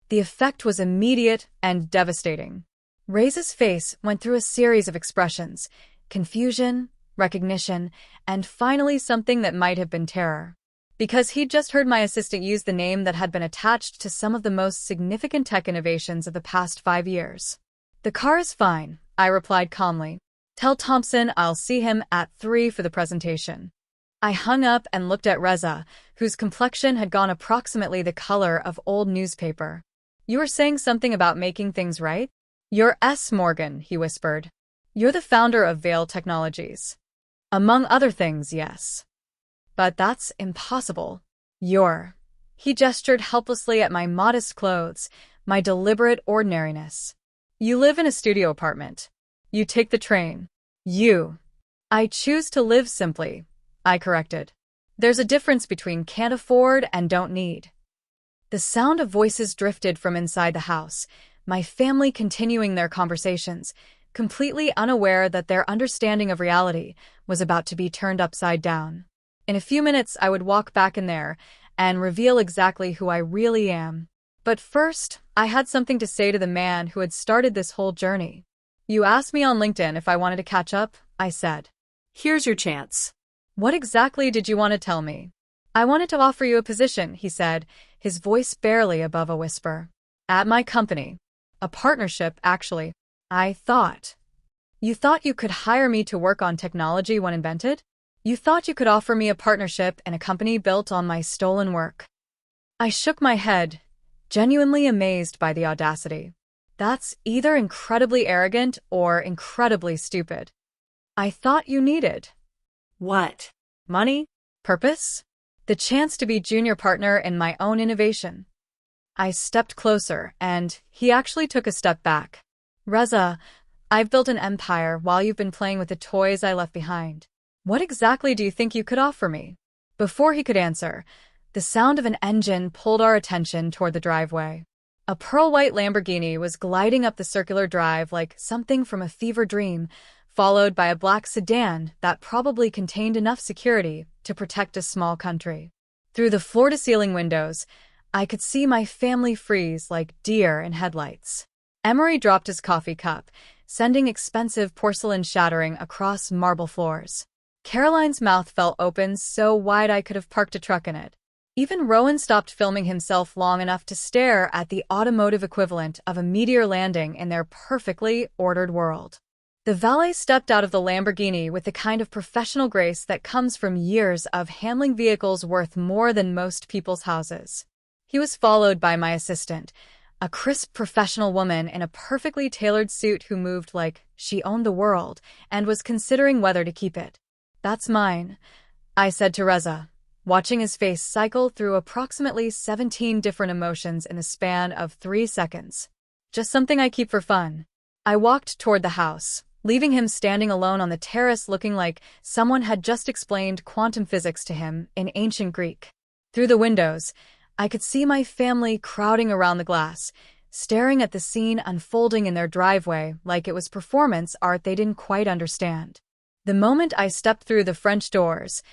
The effect was immediate and devastating. Reza's face went through a series of expressions: confusion, recognition, and finally something that might have been terror. Because he'd just heard my assistant use the name that had been attached to some of the most significant tech innovations of the past 5 years. The car is fine, I replied calmly. Tell Thompson I'll see him at 3 for the presentation. I hung up and looked at Reza, whose complexion had gone approximately the color of old newspaper. You were saying something about making things right? You're S. Morgan, he whispered. You're the founder of Valet Technologies. Among other things, yes. But that's impossible. He gestured helplessly at my modest clothes, my deliberate ordinariness. You live in a studio apartment. You take the train. I choose to live simply, I corrected. There's a difference between can't afford and don't need. The sound of voices drifted from inside the house, my family continuing their conversations, completely unaware that their understanding of reality was about to be turned upside down. In a few minutes, I would walk back in there and reveal exactly who I really am. But first, I had something to say to the man who had started this whole journey. You asked me on LinkedIn if I wanted to catch up, I said. Here's your chance. What exactly did you want to tell me? I wanted to offer you a position, he said, his voice barely above a whisper. At my company. A partnership, actually. I thought. You thought you could hire me to work on technology when invented? You thought you could offer me a partnership in a company built on my stolen work. I shook my head, genuinely amazed by the audacity. That's either incredibly arrogant or incredibly stupid. I thought you needed. What? Money? Purpose? The chance to be junior partner in my own innovation. I stepped closer, and he actually took a step back. Reza, I've built an empire while you've been playing with the toys I left behind. What exactly do you think you could offer me? Before he could answer, the sound of an engine pulled our attention toward the driveway. A pearl-white Lamborghini was gliding up the circular drive like something from a fever dream, followed by a black sedan that probably contained enough security to protect a small country. Through the floor-to-ceiling windows, I could see my family freeze like deer in headlights. Emory dropped his coffee cup, sending expensive porcelain shattering across marble floors. Caroline's mouth fell open so wide I could have parked a truck in it. Even Rowan stopped filming himself long enough to stare at the automotive equivalent of a meteor landing in their perfectly ordered world. The valet stepped out of the Lamborghini with the kind of professional grace that comes from years of handling vehicles worth more than most people's houses. He was followed by my assistant, a crisp professional woman in a perfectly tailored suit who moved like she owned the world and was considering whether to keep it. That's mine, I said to Reza, watching his face cycle through approximately 17 different emotions in the span of 3 seconds. Just something I keep for fun. I walked toward the house, leaving him standing alone on the terrace looking like someone had just explained quantum physics to him in ancient Greek. Through the windows, I could see my family crowding around the glass, staring at the scene unfolding in their driveway like it was performance art they didn't quite understand. The moment I stepped through the French doors,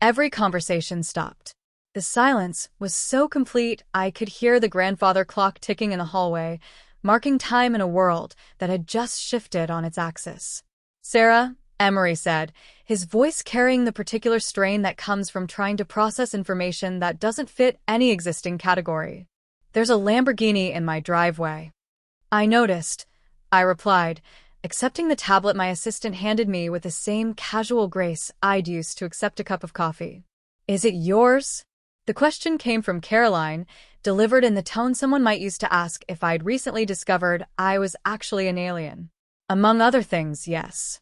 every conversation stopped. The silence was so complete I could hear the grandfather clock ticking in the hallway, marking time in a world that had just shifted on its axis. Sarah, Emory said, his voice carrying the particular strain that comes from trying to process information that doesn't fit any existing category. There's a Lamborghini in my driveway. I noticed, I replied, accepting the tablet my assistant handed me with the same casual grace I'd used to accept a cup of coffee. Is it yours? The question came from Caroline, delivered in the tone someone might use to ask if I'd recently discovered I was actually an alien. Among other things, yes.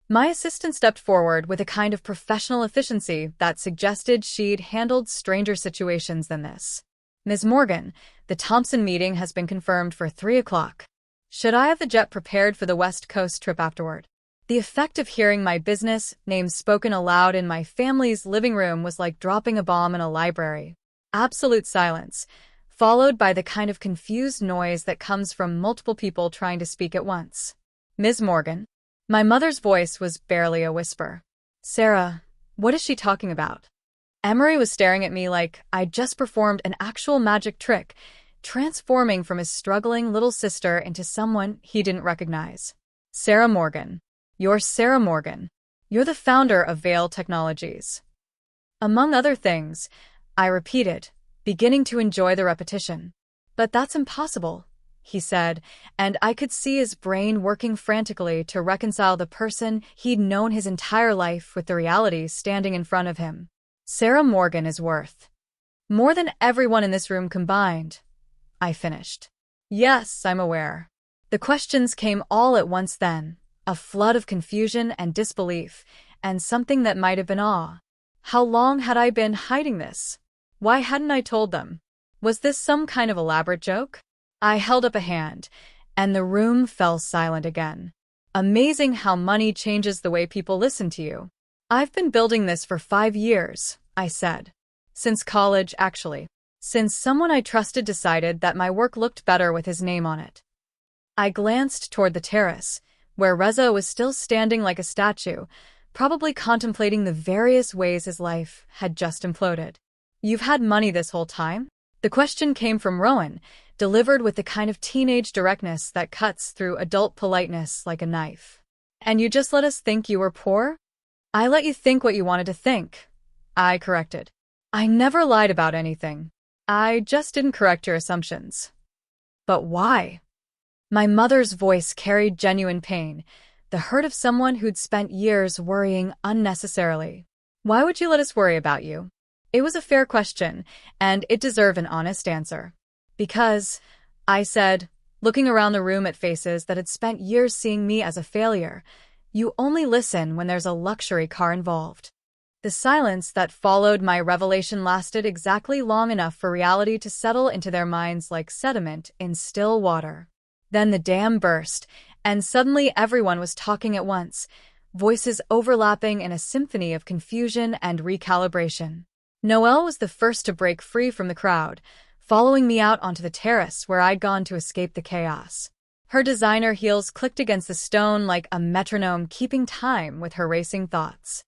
My assistant stepped forward with a kind of professional efficiency that suggested she'd handled stranger situations than this. Ms. Morgan, the Thompson meeting has been confirmed for 3 o'clock. Should I have the jet prepared for the West Coast trip afterward? The effect of hearing my business names spoken aloud in my family's living room was like dropping a bomb in a library. Absolute silence, followed by the kind of confused noise that comes from multiple people trying to speak at once. Ms. Morgan. My mother's voice was barely a whisper. Sarah, what is she talking about? Emory was staring at me like I'd just performed an actual magic trick, transforming from his struggling little sister into someone he didn't recognize. Sarah Morgan. You're Sarah Morgan. You're the founder of Valet Technologies. Among other things, I repeated, beginning to enjoy the repetition. But that's impossible, he said, and I could see his brain working frantically to reconcile the person he'd known his entire life with the reality standing in front of him. Sarah Morgan is worth more than everyone in this room combined, I finished. Yes, I'm aware. The questions came all at once then, a flood of confusion and disbelief, and something that might have been awe. How long had I been hiding this? Why hadn't I told them? Was this some kind of elaborate joke? I held up a hand, and the room fell silent again. Amazing how money changes the way people listen to you. I've been building this for 5 years, I said. Since college, actually. Since someone I trusted decided that my work looked better with his name on it. I glanced toward the terrace, where Reza was still standing like a statue, probably contemplating the various ways his life had just imploded. You've had money this whole time? The question came from Rowan, delivered with the kind of teenage directness that cuts through adult politeness like a knife. And you just let us think you were poor? I let you think what you wanted to think, I corrected. I never lied about anything. I just didn't correct your assumptions. But why? My mother's voice carried genuine pain, the hurt of someone who'd spent years worrying unnecessarily. Why would you let us worry about you? It was a fair question, and it deserved an honest answer. Because, I said, looking around the room at faces that had spent years seeing me as a failure, you only listen when there's a luxury car involved. The silence that followed my revelation lasted exactly long enough for reality to settle into their minds like sediment in still water. Then the dam burst, and suddenly everyone was talking at once, voices overlapping in a symphony of confusion and recalibration. Noelle was the first to break free from the crowd, following me out onto the terrace where I'd gone to escape the chaos. Her designer heels clicked against the stone like a metronome, keeping time with her racing thoughts.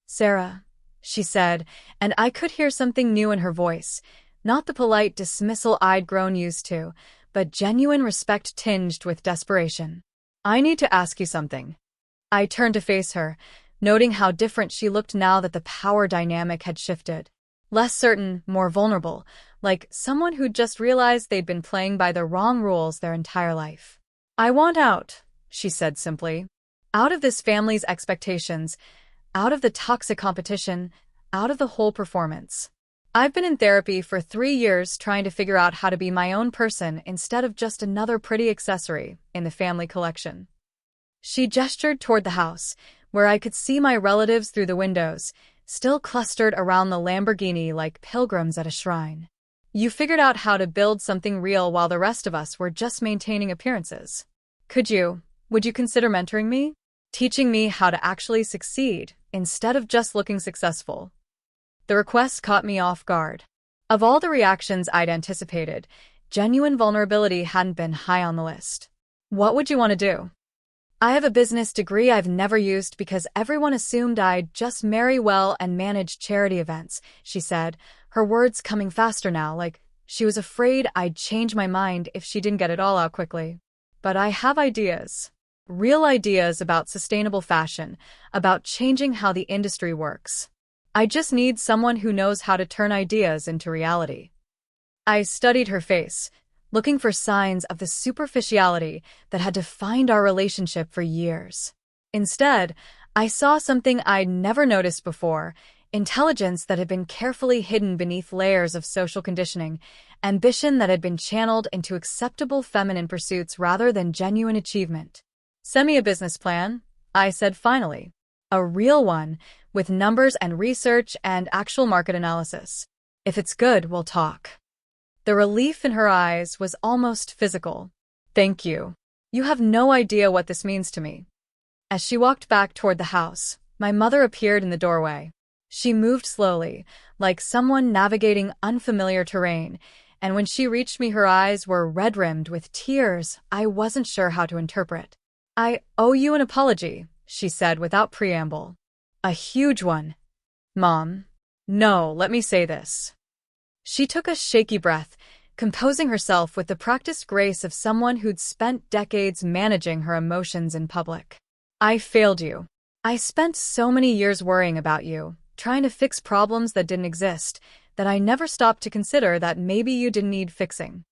Sarah, she said, and I could hear something new in her voice, not the polite dismissal I'd grown used to, but genuine respect tinged with desperation. I need to ask you something. I turned to face her, noting how different she looked now that the power dynamic had shifted. Less certain, more vulnerable, like someone who'd just realized they'd been playing by the wrong rules their entire life. I want out, she said simply. Out of this family's expectations, out of the toxic competition, out of the whole performance. I've been in therapy for 3 years trying to figure out how to be my own person instead of just another pretty accessory in the family collection. She gestured toward the house, where I could see my relatives through the windows, still clustered around the Lamborghini like pilgrims at a shrine. You figured out how to build something real while the rest of us were just maintaining appearances. Would you consider mentoring me? Teaching me how to actually succeed instead of just looking successful? The request caught me off guard. Of all the reactions I'd anticipated, genuine vulnerability hadn't been high on the list. What would you want to do? I have a business degree I've never used because everyone assumed I'd just marry well and manage charity events, she said, her words coming faster now, like she was afraid I'd change my mind if she didn't get it all out quickly. But I have ideas. Real ideas about sustainable fashion, about changing how the industry works. I just need someone who knows how to turn ideas into reality. I studied her face, looking for signs of the superficiality that had defined our relationship for years. Instead, I saw something I'd never noticed before, intelligence that had been carefully hidden beneath layers of social conditioning, ambition that had been channeled into acceptable feminine pursuits rather than genuine achievement. Send me a business plan, I said finally. A real one, with numbers and research and actual market analysis. If it's good, we'll talk. The relief in her eyes was almost physical. Thank you. You have no idea what this means to me. As she walked back toward the house, my mother appeared in the doorway. She moved slowly, like someone navigating unfamiliar terrain, and when she reached me, her eyes were red-rimmed with tears I wasn't sure how to interpret. I owe you an apology, she said without preamble. A huge one. Mom. No, let me say this. She took a shaky breath, composing herself with the practiced grace of someone who'd spent decades managing her emotions in public. I failed you. I spent so many years worrying about you, trying to fix problems that didn't exist, that I never stopped to consider that maybe you didn't need fixing.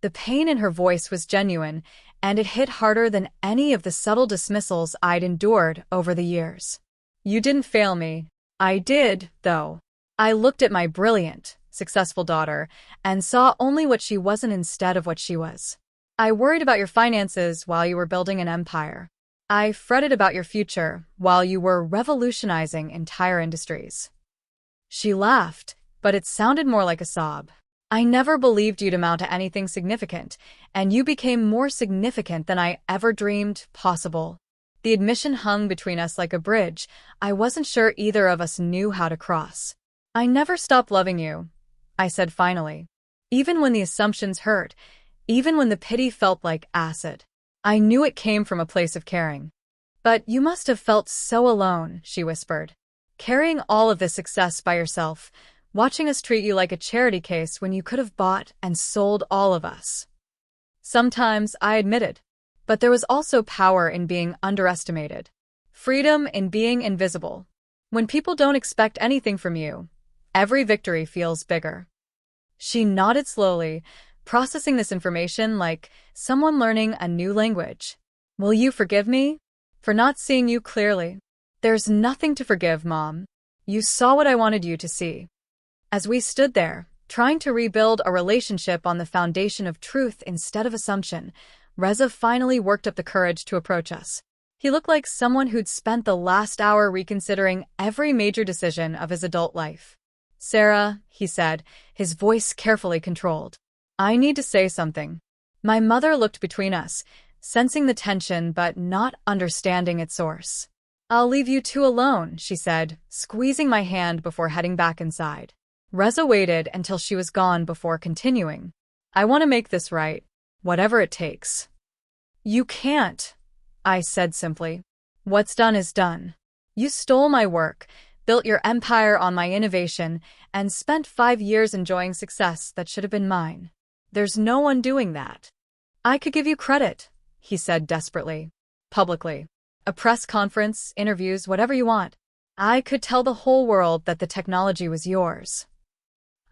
The pain in her voice was genuine, and it hit harder than any of the subtle dismissals I'd endured over the years. You didn't fail me. I did, though. I looked at my brilliant, successful daughter and saw only what she wasn't instead of what she was. I worried about your finances while you were building an empire. I fretted about your future while you were revolutionizing entire industries. She laughed, but it sounded more like a sob. I never believed you'd amount to anything significant, and you became more significant than I ever dreamed possible. The admission hung between us like a bridge I wasn't sure either of us knew how to cross. I never stopped loving you, I said finally. Even when the assumptions hurt, even when the pity felt like acid. I knew it came from a place of caring. But you must have felt so alone, she whispered. Carrying all of this success by yourself, watching us treat you like a charity case when you could have bought and sold all of us. Sometimes, I admitted. But there was also power in being underestimated. Freedom in being invisible. When people don't expect anything from you, every victory feels bigger. She nodded slowly, processing this information like someone learning a new language. Will you forgive me for not seeing you clearly? There's nothing to forgive, Mom. You saw what I wanted you to see. As we stood there, trying to rebuild a relationship on the foundation of truth instead of assumption, Reza finally worked up the courage to approach us. He looked like someone who'd spent the last hour reconsidering every major decision of his adult life. Sarah, he said, his voice carefully controlled. I need to say something. My mother looked between us, sensing the tension but not understanding its source. I'll leave you two alone, she said, squeezing my hand before heading back inside. Reza waited until she was gone before continuing. I want to make this right, whatever it takes. You can't, I said simply. What's done is done. You stole my work, built your empire on my innovation, and spent 5 years enjoying success that should have been mine. There's no undoing that. I could give you credit, he said desperately. Publicly. A press conference, interviews, whatever you want. I could tell the whole world that the technology was yours.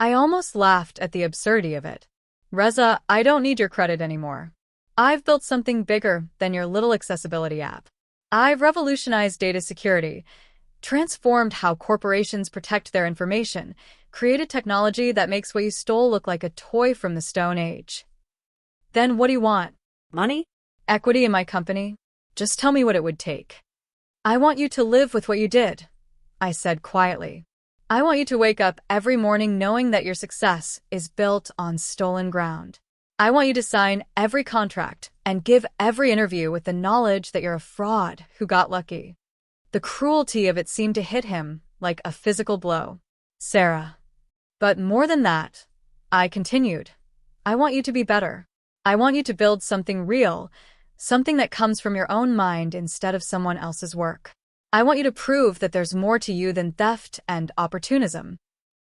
I almost laughed at the absurdity of it. Reza, I don't need your credit anymore. I've built something bigger than your little accessibility app. I've revolutionized data security, transformed how corporations protect their information, created technology that makes what you stole look like a toy from the Stone Age. Then what do you want? Money? Equity in my company? Just tell me what it would take. I want you to live with what you did, I said quietly. I want you to wake up every morning knowing that your success is built on stolen ground. I want you to sign every contract and give every interview with the knowledge that you're a fraud who got lucky. The cruelty of it seemed to hit him like a physical blow. Sarah. But more than that, I continued. I want you to be better. I want you to build something real, something that comes from your own mind instead of someone else's work. I want you to prove that there's more to you than theft and opportunism.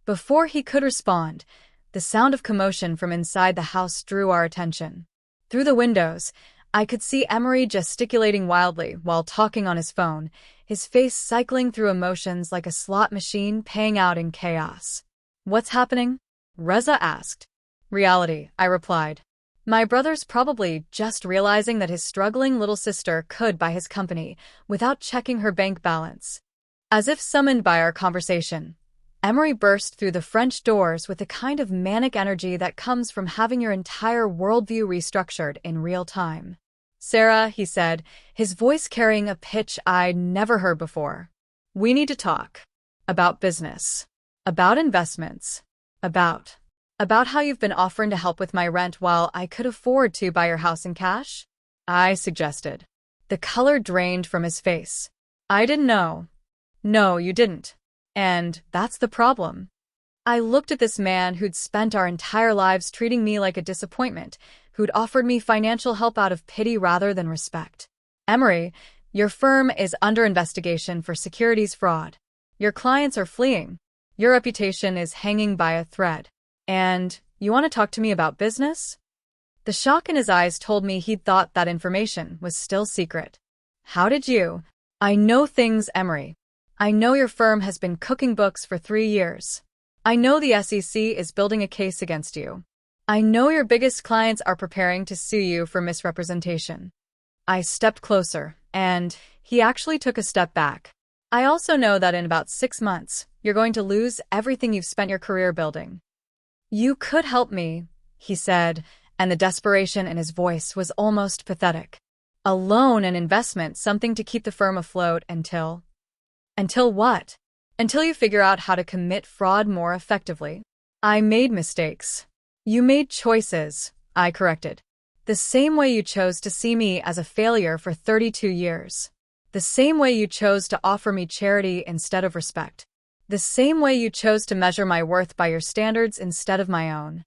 Before he could respond, the sound of commotion from inside the house drew our attention. Through the windows, I could see Emory gesticulating wildly while talking on his phone, his face cycling through emotions like a slot machine paying out in chaos. What's happening? Reza asked. Reality, I replied. My brother's probably just realizing that his struggling little sister could buy his company without checking her bank balance. As if summoned by our conversation, Emory burst through the French doors with the kind of manic energy that comes from having your entire worldview restructured in real time. Sarah, he said, his voice carrying a pitch I'd never heard before. We need to talk. About business. About investments. About how you've been offering to help with my rent while I could afford to buy your house in cash? I suggested. The color drained from his face. I didn't know. No, you didn't. And that's the problem. I looked at this man who'd spent our entire lives treating me like a disappointment, who'd offered me financial help out of pity rather than respect. Emory, your firm is under investigation for securities fraud. Your clients are fleeing. Your reputation is hanging by a thread. And you want to talk to me about business? The shock in his eyes told me he'd thought that information was still secret. How did you? I know things, Emory. I know your firm has been cooking books for 3 years. I know the SEC is building a case against you. I know your biggest clients are preparing to sue you for misrepresentation. I stepped closer, and he actually took a step back. I also know that in about 6 months, you're going to lose everything you've spent your career building. You could help me, he said, and the desperation in his voice was almost pathetic. A loan and investment, something to keep the firm afloat until... Until what? Until you figure out how to commit fraud more effectively. I made mistakes. You made choices, I corrected. The same way you chose to see me as a failure for 32 years. The same way you chose to offer me charity instead of respect. The same way you chose to measure my worth by your standards instead of my own.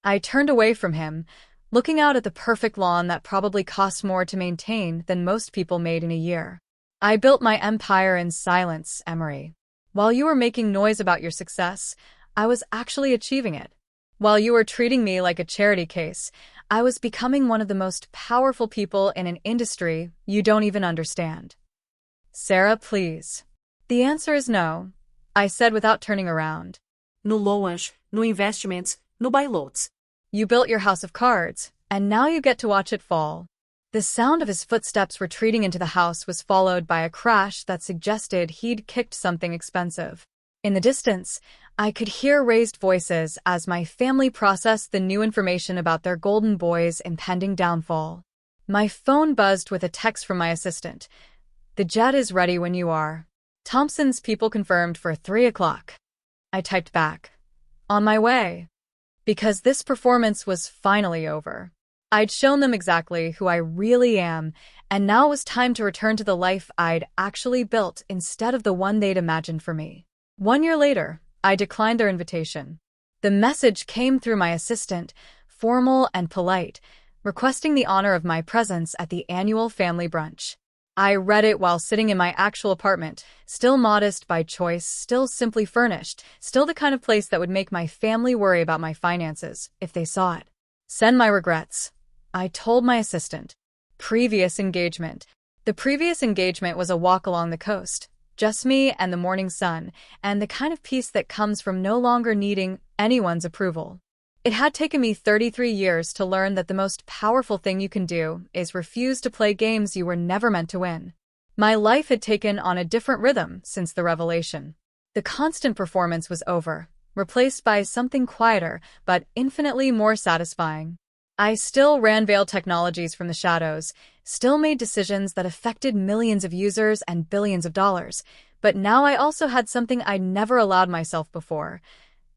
I turned away from him, looking out at the perfect lawn that probably cost more to maintain than most people made in a year. I built my empire in silence, Emory. While you were making noise about your success, I was actually achieving it. While you were treating me like a charity case, I was becoming one of the most powerful people in an industry you don't even understand. Sarah, please. The answer is no, I said without turning around. No loans, no investments, no bailouts. You built your house of cards, and now you get to watch it fall. The sound of his footsteps retreating into the house was followed by a crash that suggested he'd kicked something expensive. In the distance, I could hear raised voices as my family processed the new information about their golden boy's impending downfall. My phone buzzed with a text from my assistant. The jet is ready when you are. Thompson's people confirmed for 3 o'clock. I typed back. On my way. Because this performance was finally over. I'd shown them exactly who I really am, and now it was time to return to the life I'd actually built instead of the one they'd imagined for me. 1 year later, I declined their invitation. The message came through my assistant, formal and polite, requesting the honor of my presence at the annual family brunch. I read it while sitting in my actual apartment, still modest by choice, still simply furnished, still the kind of place that would make my family worry about my finances if they saw it. Send my regrets, I told my assistant. Previous engagement. The previous engagement was a walk along the coast, just me and the morning sun, and the kind of peace that comes from no longer needing anyone's approval. It had taken me 33 years to learn that the most powerful thing you can do is refuse to play games you were never meant to win. My life had taken on a different rhythm since the revelation. The constant performance was over, replaced by something quieter but infinitely more satisfying. I still ran Valet Technologies from the shadows, still made decisions that affected millions of users and billions of dollars, but now I also had something I'd never allowed myself before.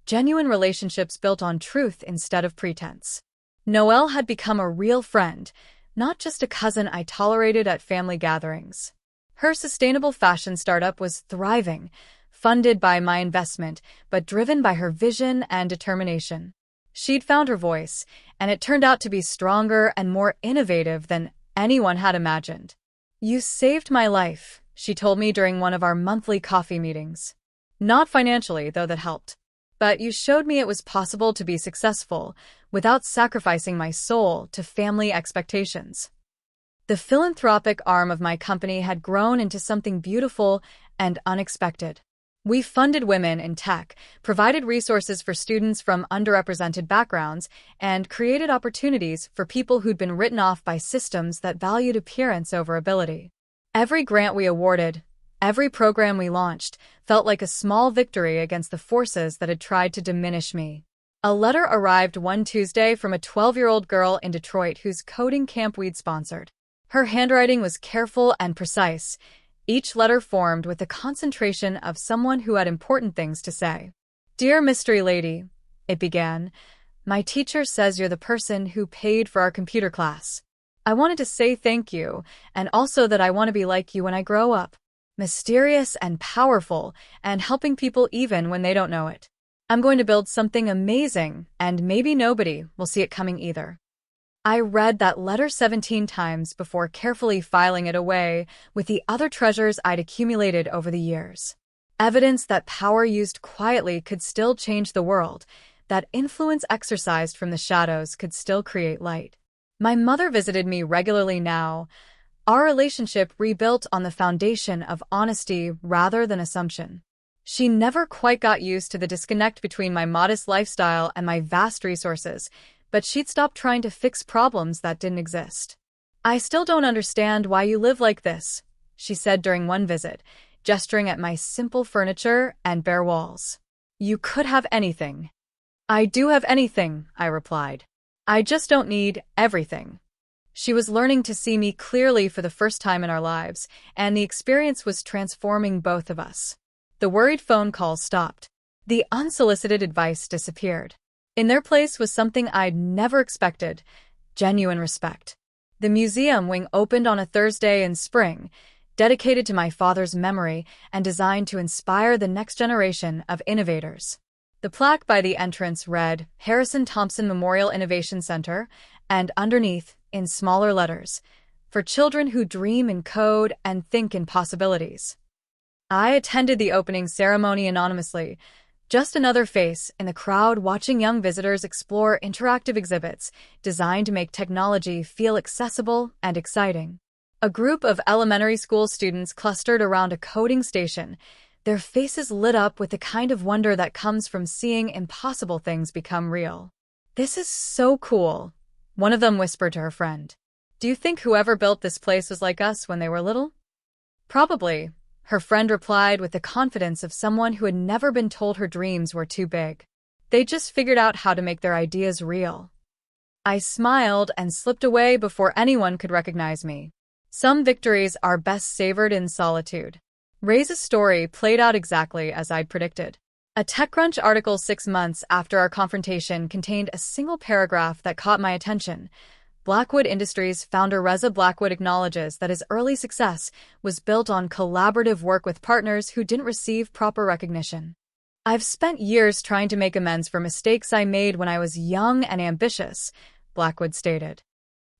Genuine relationships built on truth instead of pretense. Noelle had become a real friend, not just a cousin I tolerated at family gatherings. Her sustainable fashion startup was thriving, funded by my investment, but driven by her vision and determination. She'd found her voice, and it turned out to be stronger and more innovative than anyone had imagined. You saved my life, she told me during one of our monthly coffee meetings. Not financially, though that helped. But you showed me it was possible to be successful without sacrificing my soul to family expectations. The philanthropic arm of my company had grown into something beautiful and unexpected. We funded women in tech, provided resources for students from underrepresented backgrounds, and created opportunities for people who'd been written off by systems that valued appearance over ability. Every grant we awarded, every program we launched, felt like a small victory against the forces that had tried to diminish me. A letter arrived one Tuesday from a 12-year-old girl in Detroit whose coding camp we'd sponsored. Her handwriting was careful and precise, each letter formed with the concentration of someone who had important things to say. Dear Mystery Lady, it began, my teacher says you're the person who paid for our computer class. I wanted to say thank you, and also that I want to be like you when I grow up. Mysterious and powerful, and helping people even when they don't know it. I'm going to build something amazing, and maybe nobody will see it coming either. I read that letter 17 times before carefully filing it away with the other treasures I'd accumulated over the years. Evidence that power used quietly could still change the world, that influence exercised from the shadows could still create light. My mother visited me regularly now, our relationship rebuilt on the foundation of honesty rather than assumption. She never quite got used to the disconnect between my modest lifestyle and my vast resources, but she'd stopped trying to fix problems that didn't exist. "I still don't understand why you live like this," she said during one visit, gesturing at my simple furniture and bare walls. "You could have anything." "I do have anything," I replied. "I just don't need everything." She was learning to see me clearly for the first time in our lives, and the experience was transforming both of us. The worried phone calls stopped. The unsolicited advice disappeared. In their place was something I'd never expected: genuine respect. The museum wing opened on a Thursday in spring, dedicated to my father's memory and designed to inspire the next generation of innovators. The plaque by the entrance read Harrison Thompson Memorial Innovation Center, and underneath, in smaller letters, "For children who dream in code and think in possibilities." I attended the opening ceremony anonymously, just another face in the crowd watching young visitors explore interactive exhibits designed to make technology feel accessible and exciting. A group of elementary school students clustered around a coding station, their faces lit up with the kind of wonder that comes from seeing impossible things become real. "This is so cool," one of them whispered to her friend. "Do you think whoever built this place was like us when they were little?" "Probably," her friend replied with the confidence of someone who had never been told her dreams were too big. "They just figured out how to make their ideas real." I smiled and slipped away before anyone could recognize me. Some victories are best savored in solitude. Reza's story played out exactly as I'd predicted. A TechCrunch article 6 months after our confrontation contained a single paragraph that caught my attention. Blackwood Industries founder Reza Blackwood acknowledges that his early success was built on collaborative work with partners who didn't receive proper recognition. "I've spent years trying to make amends for mistakes I made when I was young and ambitious," Blackwood stated.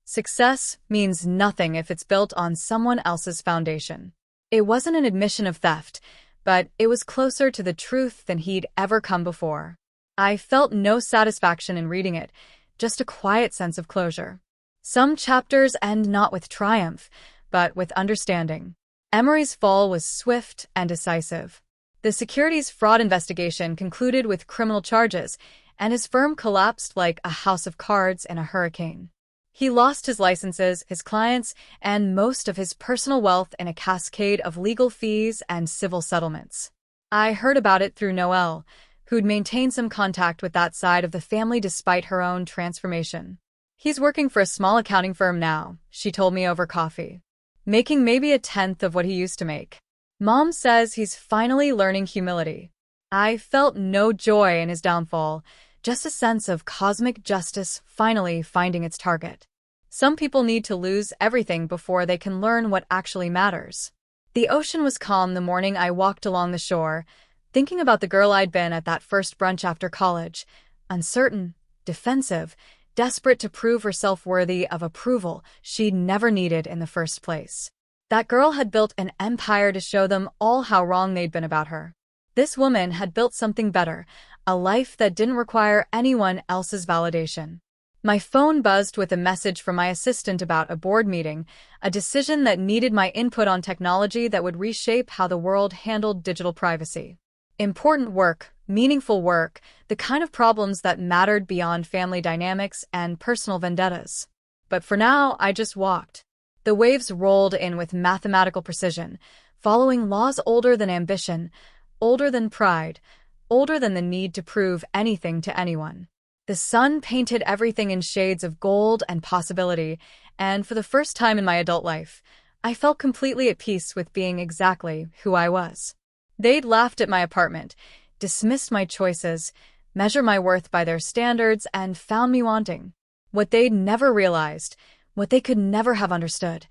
Success means nothing if it's built on someone else's foundation. It wasn't an admission of theft, but it was closer to the truth than he'd ever come before. I felt no satisfaction in reading it, just a quiet sense of closure. Some chapters end not with triumph, but with understanding. Emory's fall was swift and decisive. The securities fraud investigation concluded with criminal charges, and his firm collapsed like a house of cards in a hurricane. He lost his licenses, his clients, and most of his personal wealth in a cascade of legal fees and civil settlements. I heard about it through Noelle, who'd maintained some contact with that side of the family despite her own transformation. "He's working for a small accounting firm now," she told me over coffee, "making maybe a tenth of what he used to make. Mom says he's finally learning humility." I felt no joy in his downfall, just a sense of cosmic justice finally finding its target. Some people need to lose everything before they can learn what actually matters. The ocean was calm the morning I walked along the shore, thinking about the girl I'd been at that first brunch after college, uncertain, defensive, desperate to prove herself worthy of approval she'd never needed in the first place. That girl had built an empire to show them all how wrong they'd been about her. This woman had built something better, a life that didn't require anyone else's validation. My phone buzzed with a message from my assistant about a board meeting, a decision that needed my input on technology that would reshape how the world handled digital privacy. Important work, meaningful work, the kind of problems that mattered beyond family dynamics and personal vendettas. But for now, I just walked. The waves rolled in with mathematical precision, following laws older than ambition, older than pride, older than the need to prove anything to anyone. The sun painted everything in shades of gold and possibility, and for the first time in my adult life, I felt completely at peace with being exactly who I was. They'd laughed at my apartment, dismissed my choices, measured my worth by their standards, and found me wanting. What they'd never realized, what they could never have understood,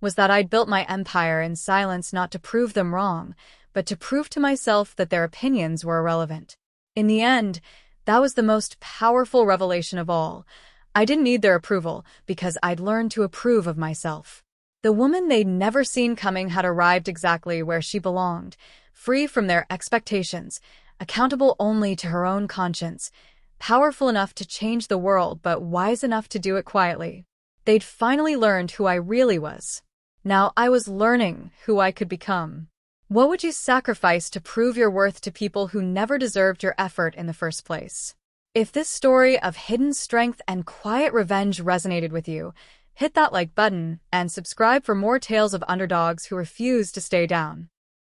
was that I'd built my empire in silence not to prove them wrong, but to prove to myself that their opinions were irrelevant. In the end, that was the most powerful revelation of all. I didn't need their approval because I'd learned to approve of myself. The woman they'd never seen coming had arrived exactly where she belonged, free from their expectations, accountable only to her own conscience, powerful enough to change the world but wise enough to do it quietly. They'd finally learned who I really was. Now I was learning who I could become. What would you sacrifice to prove your worth to people who never deserved your effort in the first place? If this story of hidden strength and quiet revenge resonated with you, hit that like button and subscribe for more tales of underdogs who refuse to stay down.